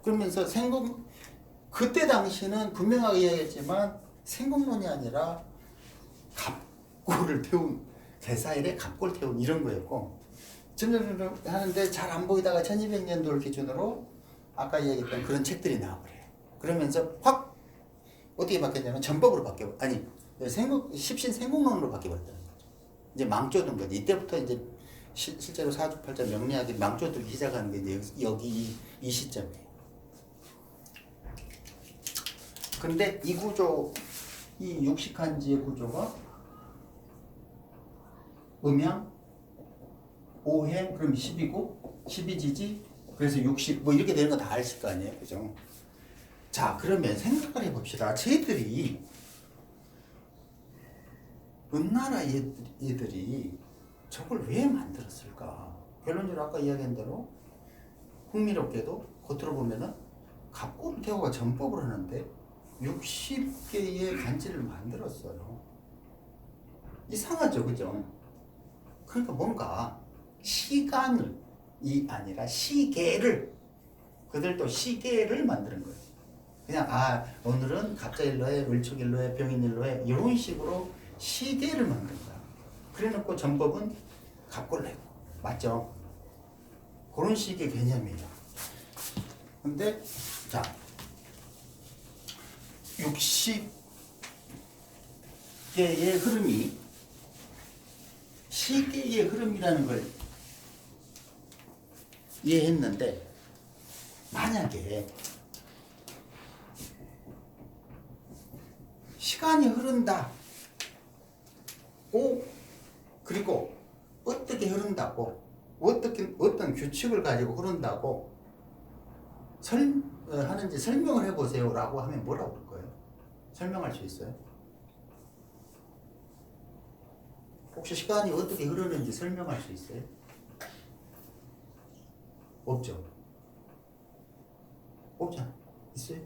그러면서 그때 당시는 분명하게 이야기했지만 생국론이 아니라 갑골을 태운 개사일에 갑골 태운 이런 거였고 점점 하는데 잘 안 보이다가 1200년도를 기준으로 아까 이야기했던 그런 책들이 나와버려요. 그러면서 확 어떻게 바뀌었냐면 전법으로 십신 생국론으로 바뀌어버렸다는 거죠. 이제 망조든 거지. 이때부터 이제 실제로 사주팔자 명리학이 망조들기 시작하는 게 이제 여기 이 시점이에요. 근데 이 구조, 이 육식한지의 구조가 음양, 오행, 그럼 10이고 12지지, 그래서 60, 뭐 이렇게 되는 거 다 아실 거 아니에요. 그죠? 자, 그러면 생각을 해봅시다. 쟤들이, 은나라 얘들이 저걸 왜 만들었을까? 결론적으로 아까 이야기한 대로 흥미롭게도 겉으로 보면은 갑골 태호가 전법을 하는데 60개의 간지를 만들었어요. 이상하죠, 그죠? 그러니까 뭔가 시간을 아니라 시계를 그들도 시계를 만드는 거예요. 그냥 오늘은 갑자일로에 을축일로에 병인일로에 이런 식으로 시계를 만든 거야. 그래놓고 전법은 갑골로 했고 맞죠? 그런 식의 개념이에요. 근데 자 60개의 흐름이 시계의 흐름이라는 걸 이해했는데 만약에 시간이 흐른다 그리고 어떻게 흐른다고 어떤 규칙을 가지고 흐른다고 하는지 설명을 해보세요 라고 하면 뭐라고 할 거예요? 설명할 수 있어요? 혹시 시간이 어떻게 흐르는지 설명할 수 있어요? 없죠? 없잖아. 있어요?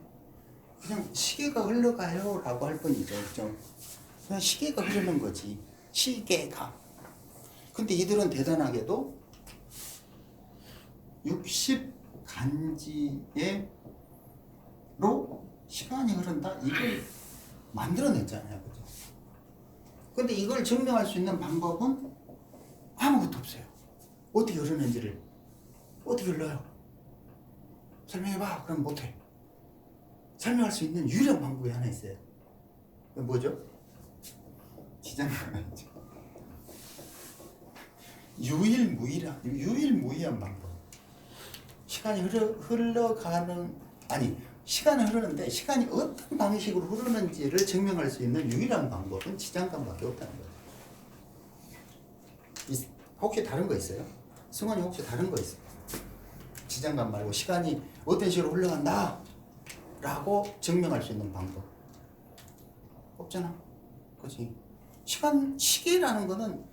그냥 시계가 흘러가요 라고 할 뿐이죠. 그죠? 그냥 시계가 흐르는 거지. 시계가. 근데 이들은 대단하게도 60간지로 시간이 흐른다? 이걸 만들어냈잖아요. 그죠? 근데 이걸 증명할 수 있는 방법은 아무것도 없어요. 어떻게 흐르는지를 어떻게 흘러요? 설명해봐. 그럼 못해. 설명할 수 있는 유일한 방법이 하나 있어요. 그게 뭐죠? 지장간이죠. 유일무이한 방법. 시간이 시간은 흐르는데 시간이 어떤 방식으로 흐르는지를 증명할 수 있는 유일한 방법은 지장간밖에 없다는 거예요. 혹시 다른 거 있어요? 승원이 혹시 다른 거 있어요? 지장간 말고 시간이 어떤 식으로 흘러간다 라고 증명할 수 있는 방법 없잖아. 그치? 시계라는 거는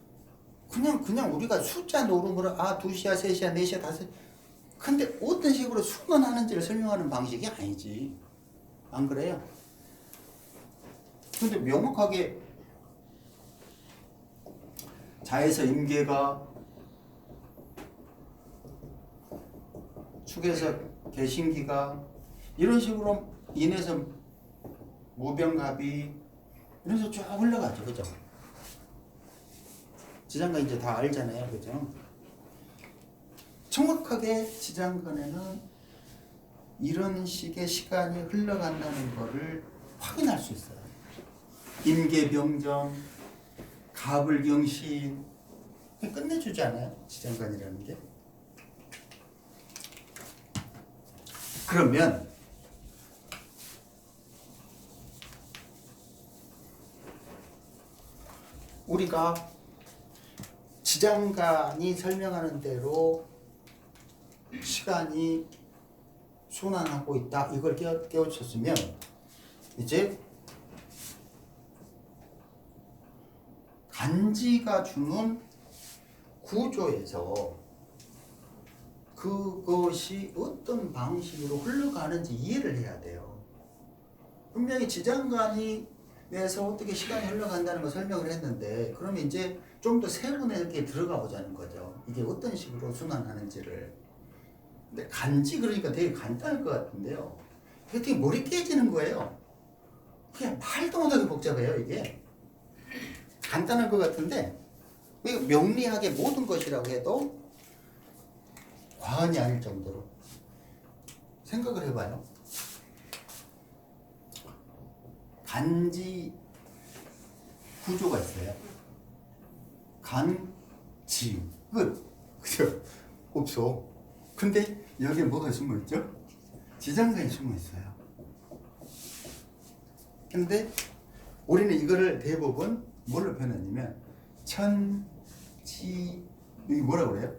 그냥 우리가 숫자 노는 거를 2시야 3시야 4시야 5시야 근데 어떤 식으로 순간하는지를 설명하는 방식이 아니지. 안 그래요? 근데 명확하게 자에서 임계가 축에서 개신기가 이런 식으로 인해서 무병갑이 이런 식으로 쭉 흘러가죠. 그죠? 지장간 이제 다 알잖아요. 그죠? 정확하게 지장간에는 이런 식의 시간이 흘러간다는 것을 확인할 수 있어요. 임계병정, 갑을경신 끝내주지 않아요? 지장간이라는 게. 그러면 우리가 지장간이 설명하는 대로 시간이 순환하고 있다. 이걸 깨우쳤으면 이제 간지가 주는 구조에서 그것이 어떤 방식으로 흘러가는지 이해를 해야 돼요. 분명히 지장간이 내에서 어떻게 시간이 흘러간다는 걸 설명을 했는데 그러면 이제 좀 더 세분하게 들어가 보자는 거죠. 이게 어떤 식으로 순환하는지를. 근데 간지 그러니까 되게 간단할 것 같은데요. 이게 되게 머리 깨지는 거예요. 그냥 말도 못하게 복잡해요. 이게. 간단할 것 같은데 명리하게 모든 것이라고 해도 과언이 아닐 정도로 생각을 해봐요. 간지 구조가 있어요. 간지 그죠? 없어. 근데 여기에 뭐가 숨어있죠? 지장간이 숨어있어요. 근데 우리는 이거를 대부분 뭘로 표현하냐면 천지 이게 뭐라 그래요?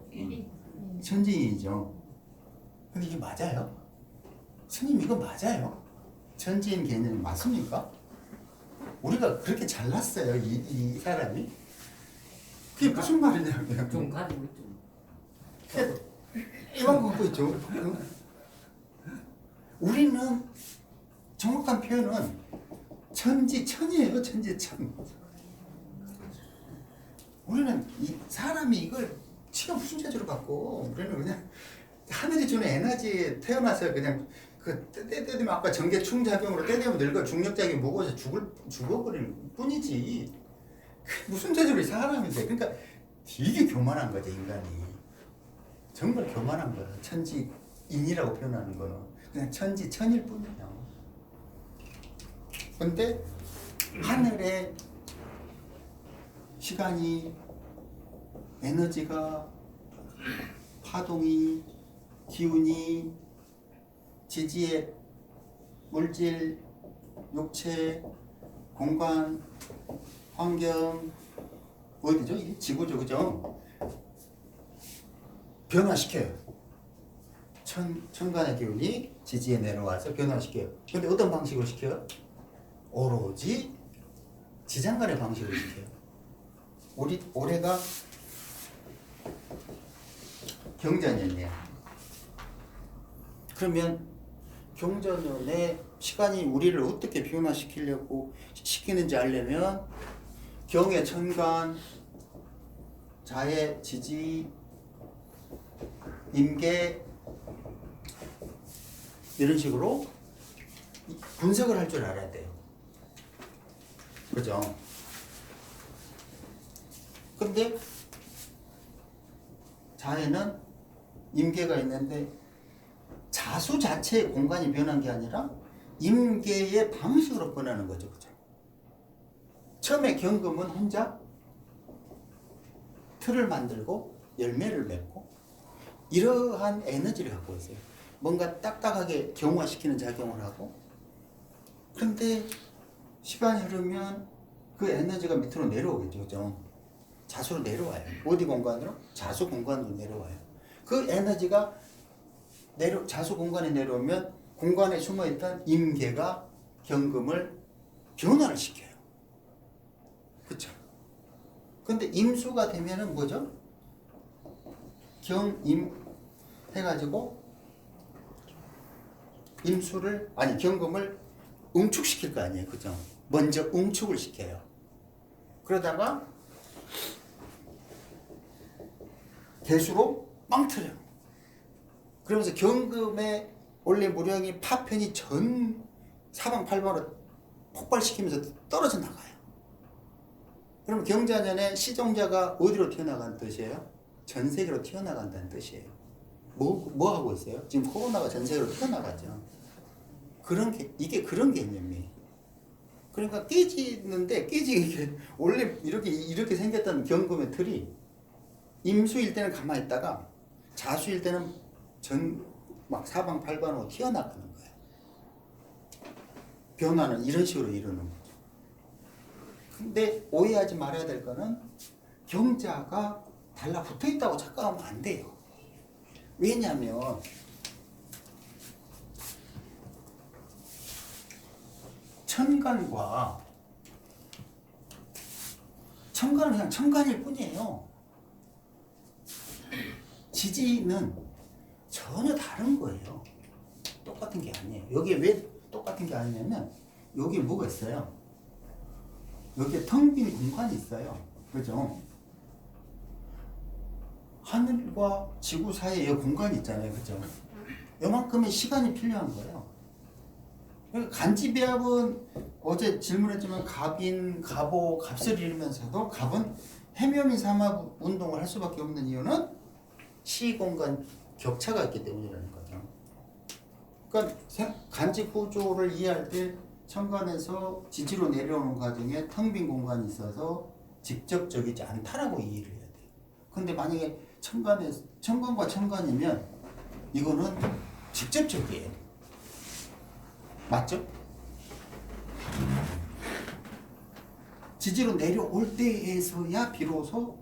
천지인이죠. 근데 이게 맞아요? 스님 이거 맞아요? 천지인 개념이 맞습니까? 우리가 그렇게 잘났어요. 이 사람이? 그게 무슨 말이냐면 좀 가지고 있죠. 이만 갖고 있죠. 우리는 정확한 표현은 천지천이에요. 천지천. 우리는 사람이 이걸 지가 무슨 재주로 갖고 우리는 그냥 하늘이 주는 에너지에 태어나서 그냥 때되면 아까 전개충 작용으로 때되면 늙어 중력작용이 무거워서 죽어버리는 뿐이지. 무슨 재주로 사람인데. 그러니까 되게 교만한 거죠 인간이. 정말 교만한 거야. 천지인이라고 표현하는 거는 그냥 천지천일 뿐이에요. 근데 하늘에 시간이 에너지가 파동이 기운이 지지의 물질 육체 공간 환경 어디죠? 이게 지구죠. 그죠? 변화시켜요. 천간의 기운이 지지에 내려와서 변화시켜요. 근데 어떤 방식으로 시켜요? 오로지 지장간의 방식으로 시켜요. 올해가 경자년이에요. 그러면 경자년에 시간이 우리를 어떻게 변화시키려고 시키는지 알려면 경의 천간, 자의 지지, 임계 이런 식으로 분석을 할 줄 알아야 돼요. 그죠? 근데 자에는 임계가 있는데 자수 자체의 공간이 변한 게 아니라 임계의 방식으로 변하는 거죠. 그죠? 처음에 경금은 혼자 틀을 만들고 열매를 맺고 이러한 에너지를 갖고 있어요. 뭔가 딱딱하게 경화시키는 작용을 하고, 그런데 시간이 흐르면 그 에너지가 밑으로 내려오겠죠. 그죠? 자수로 내려와요. 어디 공간으로? 자수 공간으로 내려와요. 그 에너지가 자수 공간에 내려오면 공간에 숨어있던 임계가 경금을 변화를 시켜요. 그쵸? 근데 임수가 되면은 뭐죠? 경임 해가지고 경금을 응축시킬 거 아니에요. 그죠? 먼저 응축을 시켜요. 그러다가 개수로 빵 터져. 그러면서 경금의 원래 무령이 파편이 전 사방팔방으로 폭발시키면서 떨어져 나가요. 그럼 경자년에 시종자가 어디로 튀어나간 뜻이에요? 전 세계로 튀어나간다는 뜻이에요. 뭐 하고 있어요? 지금 코로나가 전 세계로 튀어나가죠. 이게 그런 개념이에요. 그러니까 깨지게 원래 이렇게 생겼던 경금의 틀이 임수일 때는 가만히 있다가 자수일 때는 막 사방팔방으로 튀어나가는 거예요. 변화는 이런 식으로 이루는 거죠. 근데 오해하지 말아야 될 거는 경자가 달라붙어 있다고 착각하면 안 돼요. 왜냐하면 천간은 그냥 천간일 뿐이에요. 지지는 전혀 다른 거예요. 똑같은 게 아니에요. 여기 왜 똑같은 게 아니냐면 여기 뭐가 있어요? 여기에 텅 빈 공간이 있어요. 그죠? 하늘과 지구 사이에 여기 공간이 있잖아요. 그죠? 요만큼의 시간이 필요한 거예요. 간지배합은 어제 질문했지만 갑인, 갑오, 갑을 이루면서도 갑은 해묘민 삼합 운동을 할 수밖에 없는 이유는 시공간 격차가 있기 때문이라는 거죠. 그러니까 간지 구조를 이해할 때 천간에서 지지로 내려오는 과정에 텅 빈 공간이 있어서 직접적이지 않다라고 이해를 해야 돼요. 근데 만약에 천간과 천간이면 이거는 직접적이에요. 맞죠? 지지로 내려올 때에서야 비로소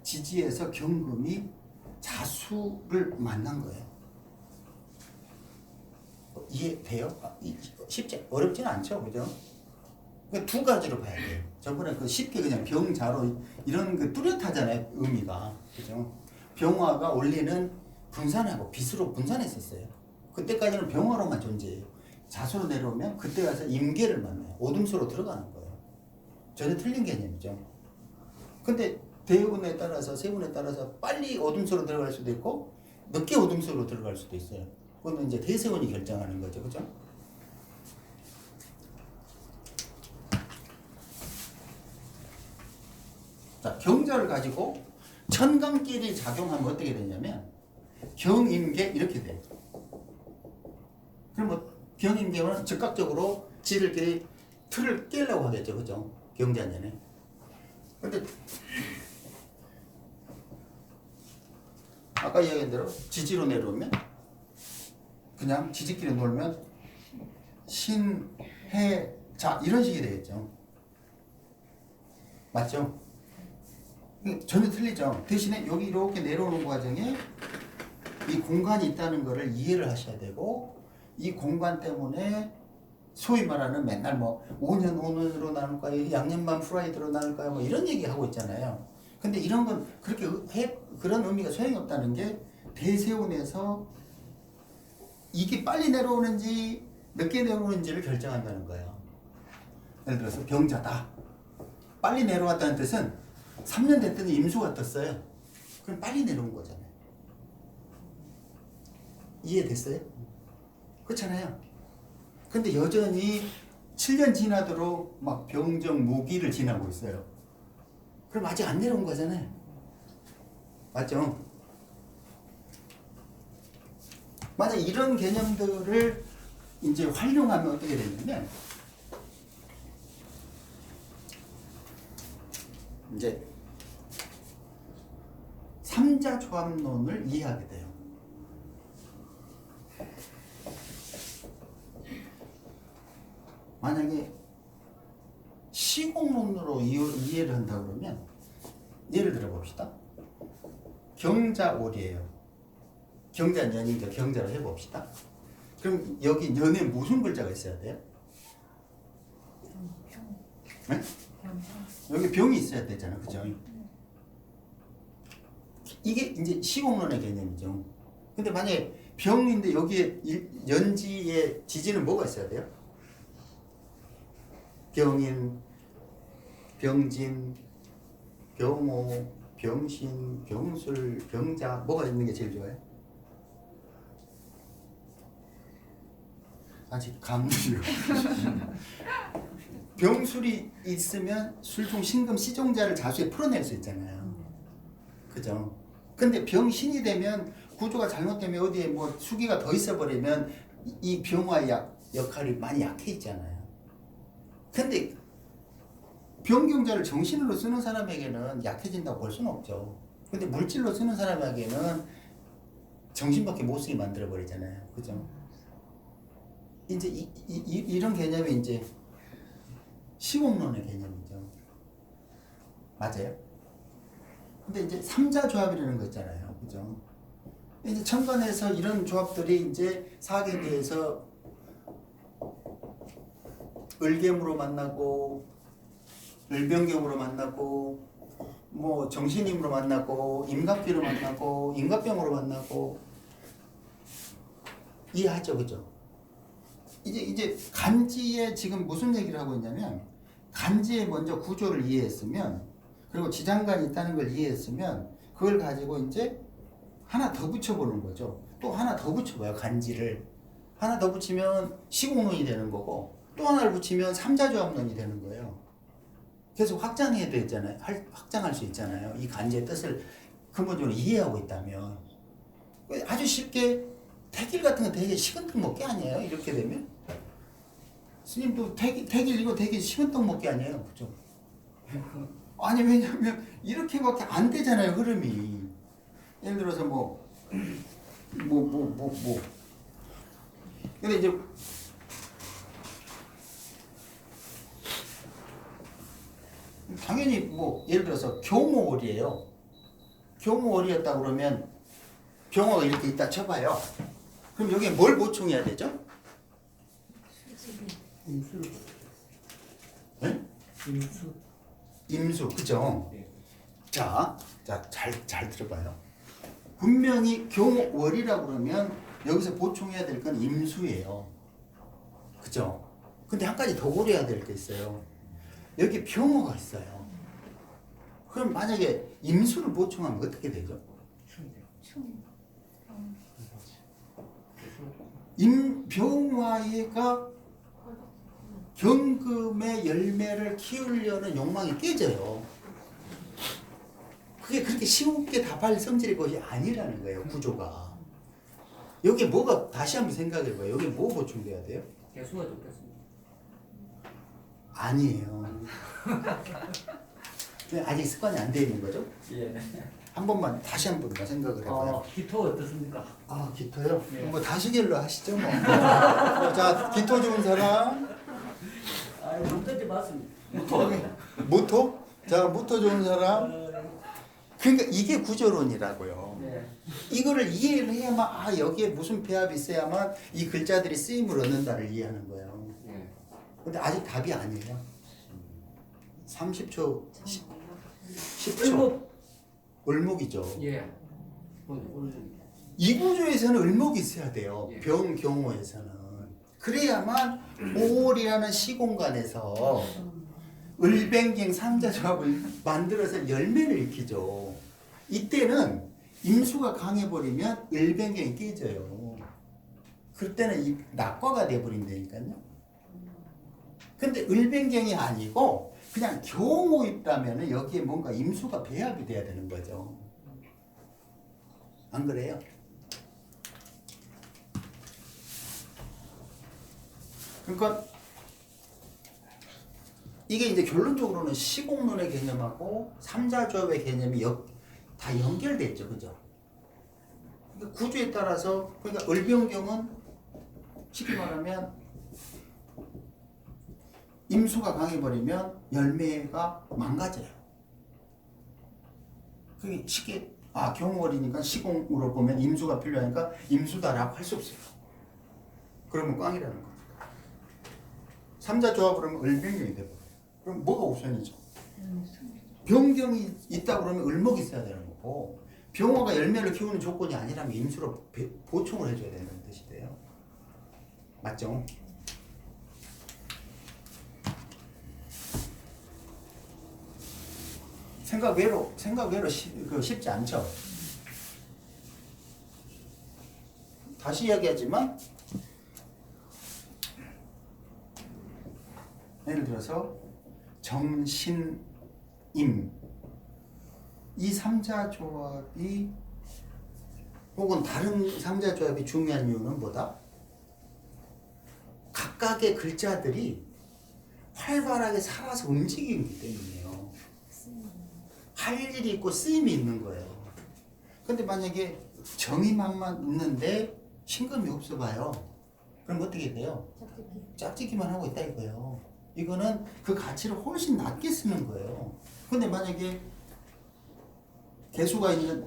지지에서 경금이 자수를 만난 거예요. 이해돼요? 쉽지 어렵지는 않죠, 그죠? 그러니까 두 가지로 봐야 돼요. 저번에 쉽게 그냥 병자로 이런 뚜렷하잖아요, 의미가, 그죠? 병화가 원래는 분산하고 빛으로 분산했었어요. 그때까지는 병화로만 존재해요. 자수로 내려오면 그때 가서 임계를 만나요. 오둠수로 들어가는 거예요. 전혀 틀린 개념이죠. 근데 대운에 따라서 세운에 따라서 빨리 어둠수로 들어갈 수도 있고 늦게 어둠수로 들어갈 수도 있어요. 그건 이제 대세운이 결정하는 거죠, 그죠? 자, 경자를 가지고 천간끼리 작용하면 어떻게 되냐면 경임계 이렇게 돼요. 그럼 경임계는 즉각적으로 지들끼리 틀을 깨려고 하겠죠, 그죠? 경자년에. 근데 아까 이야기한 대로 지지로 내려오면 그냥 지지끼리 놀면 신, 해, 자 이런 식이 되겠죠. 맞죠? 전혀 틀리죠. 대신에 여기 이렇게 내려오는 과정에 이 공간이 있다는 것을 이해를 하셔야 되고 이 공간 때문에 소위 말하는 맨날 5년 5년으로 나눌까요? 양념반 프라이드로 나눌까요? 이런 얘기 하고 있잖아요. 근데 이런 건 그런 의미가 소용이 없다는 게 대세운에서 이게 빨리 내려오는지 늦게 내려오는지를 결정한다는 거예요. 예를 들어서 병자다. 빨리 내려왔다는 뜻은 3년 됐더니 임수가 떴어요. 그럼 빨리 내려온 거잖아요. 이해됐어요? 그렇잖아요. 근데 여전히 7년 지나도록 막 병정 무기를 지나고 있어요. 그럼 아직 안 내려온 거잖아요. 맞죠? 만약 이런 개념들을 이제 활용하면 어떻게 되냐면 이제 삼자 조합론을 이해하게 돼요. 만약에 시공론으로 이해를 한다 그러면 예를 들어 봅시다. 경자월이에요. 경자 년이니까 경자로 해봅시다. 그럼 여기 년에 무슨 글자가 있어야 돼요? 네? 여기 병이 있어야 되잖아, 그죠? 이게 이제 시공론의 개념이죠. 근데 만약에 병인데 여기에 연지에 지지는 뭐가 있어야 돼요? 병인, 병진, 병호, 병신, 병술, 병자 뭐가 있는 게 제일 좋아요? 아직 감이요. 병술이 있으면 술중 신금 시종자를 자수에 풀어낼 수 있잖아요. 그죠? 근데 병신이 되면 구조가 잘못되면 어디에 뭐 수기가 더 있어 버리면 이 병화의 역할이 많이 약해 있잖아요. 근데 병경자를 정신으로 쓰는 사람에게는 약해진다고 볼 수는 없죠. 근데 물질로 쓰는 사람에게는 정신밖에 못 쓰게 만들어 버리잖아요. 그죠? 이제 이런 개념이 이제 시공론의 개념이죠. 맞아요? 근데 이제 삼자 조합이라는 거 있잖아요. 그죠? 이제 천간에서 이런 조합들이 이제 사계대에서 을겸으로 만나고 을병경으로 만나고 뭐 정신임으로 만나고 임갑기로 만나고 임갑병으로 만나고 이해하죠, 그죠? 이제 간지에 지금 무슨 얘기를 하고 있냐면 간지에 먼저 구조를 이해했으면 그리고 지장간이 있다는 걸 이해했으면 그걸 가지고 이제 하나 더 붙여보는 거죠. 또 하나 더 붙여봐요, 간지를. 하나 더 붙이면 시공론이 되는 거고 또 하나를 붙이면 삼자조합론이 되는 거예요. 계속 확장해도 있잖아요. 확장할 수 있잖아요. 이 간지의 뜻을 근본적으로 이해하고 있다면. 아주 쉽게 태길 같은 거 되게 식은떡 먹기 아니에요? 이렇게 되면? 스님도 태길 이거 되게 식은떡 먹기 아니에요? 그죠? 아니 왜냐면 이렇게밖에 안 되잖아요, 흐름이. 예를 들어서 근데 이제 당연히 예를 들어서 교모월이에요. 교모월이었다 그러면 병화가 이렇게 있다 쳐봐요. 그럼 여기에 뭘 보충해야 되죠? 임수. 네? 임수. 임수, 그죠? 네. 잘 들어봐요. 분명히 교월이라고 그러면 여기서 보충해야 될 건 임수예요. 그죠? 근데 한 가지 더 고려해야 될 게 있어요. 여기 병화가 있어요. 그럼 만약에 임수를 보충하면 어떻게 되죠? 병화가 경금의 열매를 키우려는 욕망이 깨져요. 그게 그렇게 쉽게 답할 성질의 것이 아니라는 거예요, 구조가. 여기 뭐가, 다시 한번 생각해봐요. 여기 뭐 보충돼야 돼요? 개수가 좋겠습니다. 아니에요. 아직 습관이 안 돼 있는 거죠? 예. 한 번만 다시 한 번만 생각을 해봐요. 기토 어떻습니까? 아, 기토요? 네. 뭐 다시결로 하시죠, 뭐. 자, 기토 좋은 사람. 못되지 맞습니다. 무토? 자, 무토 좋은 사람. 그러니까 이게 구조론이라고요. 네. 이거를 이해를 해야만 여기에 무슨 배합이 있어야만 이 글자들이 쓰임을 얻는다를 이해하는 거예요. 네. 근데 아직 답이 아니에요. 30초, 10초. 을목. 을목이죠. 예. 이 구조에서는 을목이 있어야 돼요. 예. 병경호에서는. 그래야만 5월이라는 시공간에서 을뱅경 삼자조합을 만들어서 열매를 익히죠. 이때는 임수가 강해버리면 을뱅경이 깨져요. 그때는 이 낙과가 돼버린다니까요. 근데 을뱅경이 아니고 그냥 경호 있다면 여기에 뭔가 임수가 배합이 돼야 되는 거죠. 안 그래요? 그러니까 이게 이제 결론적으로는 시공론의 개념하고 삼자조합의 개념이 다 연결돼 있죠, 그죠? 그러니까 구조에 따라서 그러니까 을병경은 쉽게 말하면 임수가 강해버리면 열매가 망가져요. 그게 쉽게 경월이니까 시공으로 보면 임수가 필요하니까 임수다라고 할 수 없어요. 그러면 꽝이라는 겁니다. 삼자조합을 하면 을병경이 되고 그럼 뭐가 옵션이죠? 병경이 있다 그러면 을목이 있어야 되는 거고 병화가 열매를 키우는 조건이 아니라면 임수로 보충을 해줘야 되는 뜻이 돼요. 맞죠? 생각 외로 쉽지 않죠? 다시 이야기하지만 예를 들어서 정신임 이 삼자조합이 혹은 다른 삼자조합이 중요한 이유는 뭐다? 각각의 글자들이 활발하게 살아서 움직이기 때문이에요. 할 일이 있고 쓰임이 있는 거예요. 근데 만약에 정의만만 있는데 신금이 없어 봐요. 그럼 어떻게 돼요? 짝짓기만 하고 있다 이거예요. 이거는 그 가치를 훨씬 낮게 쓰는 거예요. 근데 만약에 개수가 있는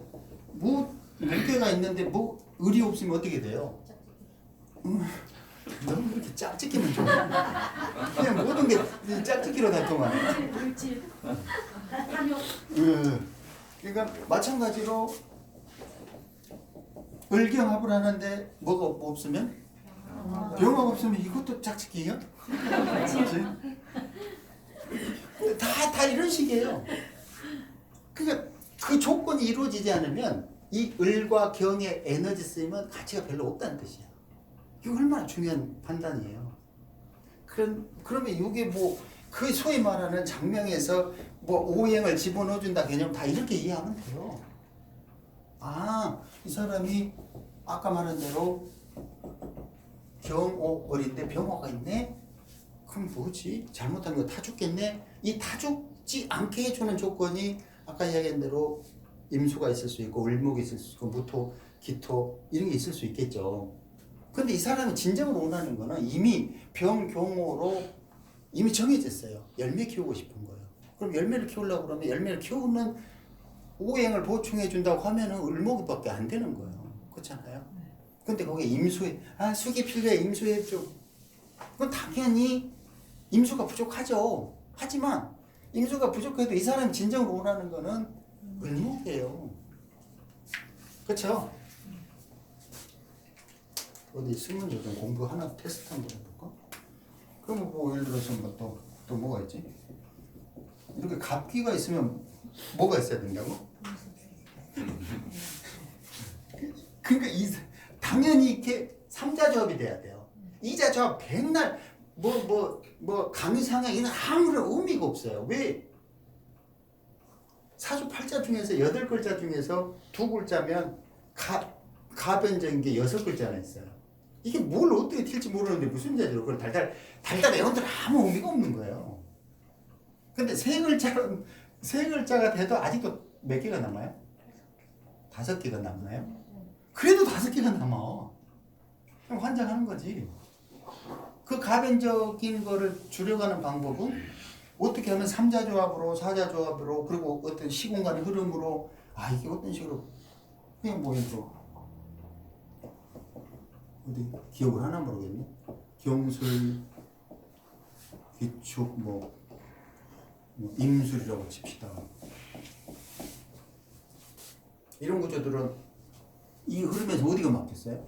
물개가 있는데 을이 없으면 어떻게 돼요? 너무 이렇게 짝짓기만 좋아. 그냥 모든 게 짝짓기로 다 통하네. 물질. 그러니까 마찬가지로 을경합을 하는데 뭐가 없으면 병화가 없으면 이것도 짝짓기예요? 다 이런 식이에요. 그러니까 그 조건이 이루어지지 않으면 이 을과 경의 에너지 쓰임은 가치가 별로 없다는 뜻이야. 이거 얼마나 중요한 판단이에요. 그러면 이게 그 소위 말하는 장명에서 오행을 집어넣어준다 개념 다 이렇게 이해하면 돼요. 이 사람이 아까 말한 대로 경오을인데 병화가 있네? 그럼 뭐지? 잘못한 거 타 죽겠네? 이 타 죽지 않게 해주는 조건이 아까 이야기한 대로 임수가 있을 수 있고 을목이 있을 수 있고 무토, 기토 이런 게 있을 수 있겠죠. 근데 이 사람이 진정으로 원하는 거는 이미 병경호로 이미 정해졌어요. 열매 키우고 싶은 거예요. 그럼 열매를 키우려고 그러면 열매를 키우는 오행을 보충해 준다고 하면은 을목이밖에 안 되는 거예요. 그렇잖아요. 근데 거기에 임수에 수기 필요해 임수해 줘. 그건 당연히 임수가 부족하죠. 하지만 임수가 부족해도 이 사람이 진정으로 원하는 거는 을목이에요. 그렇죠? 어디 수문제 좀 공부 하나 테스트 한번 해볼까? 그러면 예를 들어서 또 뭐가 있지? 이렇게 갑기가 있으면 뭐가 있어야 된다고? 그러니까 당연히 이렇게 삼자조합이 돼야 돼요. 이자조합 백날 강의상에 이런 아무런 의미가 없어요. 왜? 사주 8자 중에서 8글자 중에서 2글자면 가변적인 게 6글자나 있어요. 이게 뭘 어떻게 튈지 모르는데 무슨 자지로 그걸 달달 외운들 아무 의미가 없는 거예요. 근데 세 글자가 돼도 아직도 몇 개가 남아요? 5개가 남나요? 그래도 5개가 남아. 그럼 환장하는 거지. 그 가변적인 거를 줄여가는 방법은 어떻게 하면 3자조합으로 4자조합으로 그리고 어떤 시공간의 흐름으로 이게 어떤 식으로 그냥 예를 들어 어디 기억을 하나 모르겠네. 경술, 기축, 임술이라고 칩시다. 이런 구조들은 이 흐름에서 어디가 막혔어요?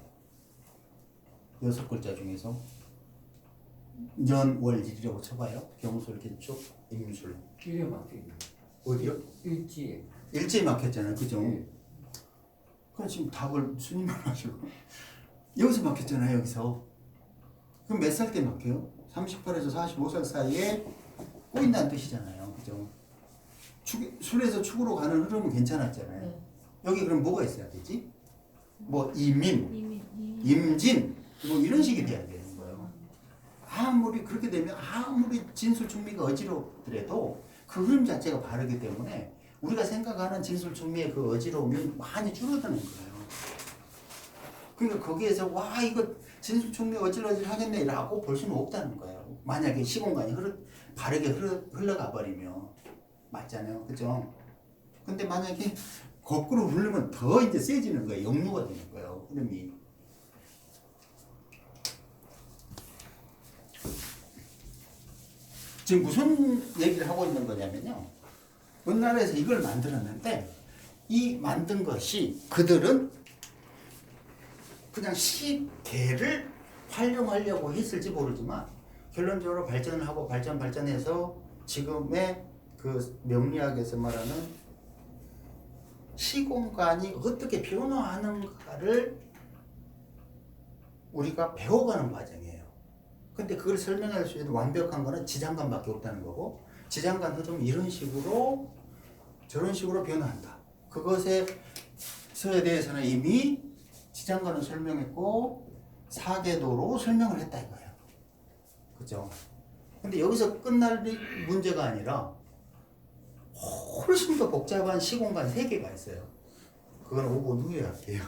6글자 중에서 년, 월, 일이라고 쳐봐요. 경술, 기축, 임술. 길에 막혀있네. 어디요? 일지에. 일제히 막혔잖아요. 그죠? 그럼 지금 답을 스님만 하시고 여기서 막혔잖아요. 여기서. 그럼 몇 살 때 막혀요? 38에서 45살 사이에 꼬인다는 뜻이잖아요. 그죠? 술에서 축으로 가는 흐름은 괜찮았잖아요. 여기 그럼 뭐가 있어야 되지? 임진 이런 식이 돼야 되는 거예요. 아무리 그렇게 되면 아무리 진술충미가 어지럽더라도 그 흐름 자체가 바르기 때문에 우리가 생각하는 진술충미의 그 어지러움이 많이 줄어드는 거예요. 그러니까 거기에서 와 이거 진술충미 어질어질 하겠네 라고 볼 수는 없다는 거예요. 만약에 시공간이 바르게 흘러가 버리면 맞잖아요. 그죠? 근데 만약에 거꾸로 흐르면 더 이제 세지는 거예요. 역류가 되는 거예요. 흐름이. 지금 무슨 얘기를 하고 있는 거냐면요. 어느 나라에서 이걸 만들었는데 이 만든 것이 그들은 그냥 시계를 활용하려고 했을지 모르지만 결론적으로 발전을 하고 발전해서 지금의 그 명리학에서 말하는 시공간이 어떻게 변화하는가를 우리가 배워가는 과정이에요. 근데 그걸 설명할 수 있는 완벽한 거는 지장간밖에 없다는 거고 지장간 흐름은 이런 식으로 저런 식으로 변화한다. 그것에 대해서는 이미 지장간을 설명했고 사계도로 설명을 했다 이거예요. 그죠? 근데 여기서 끝날 문제가 아니라 훨씬 더 복잡한 시공간 세계가 있어요. 그건 5분 후에 할게요.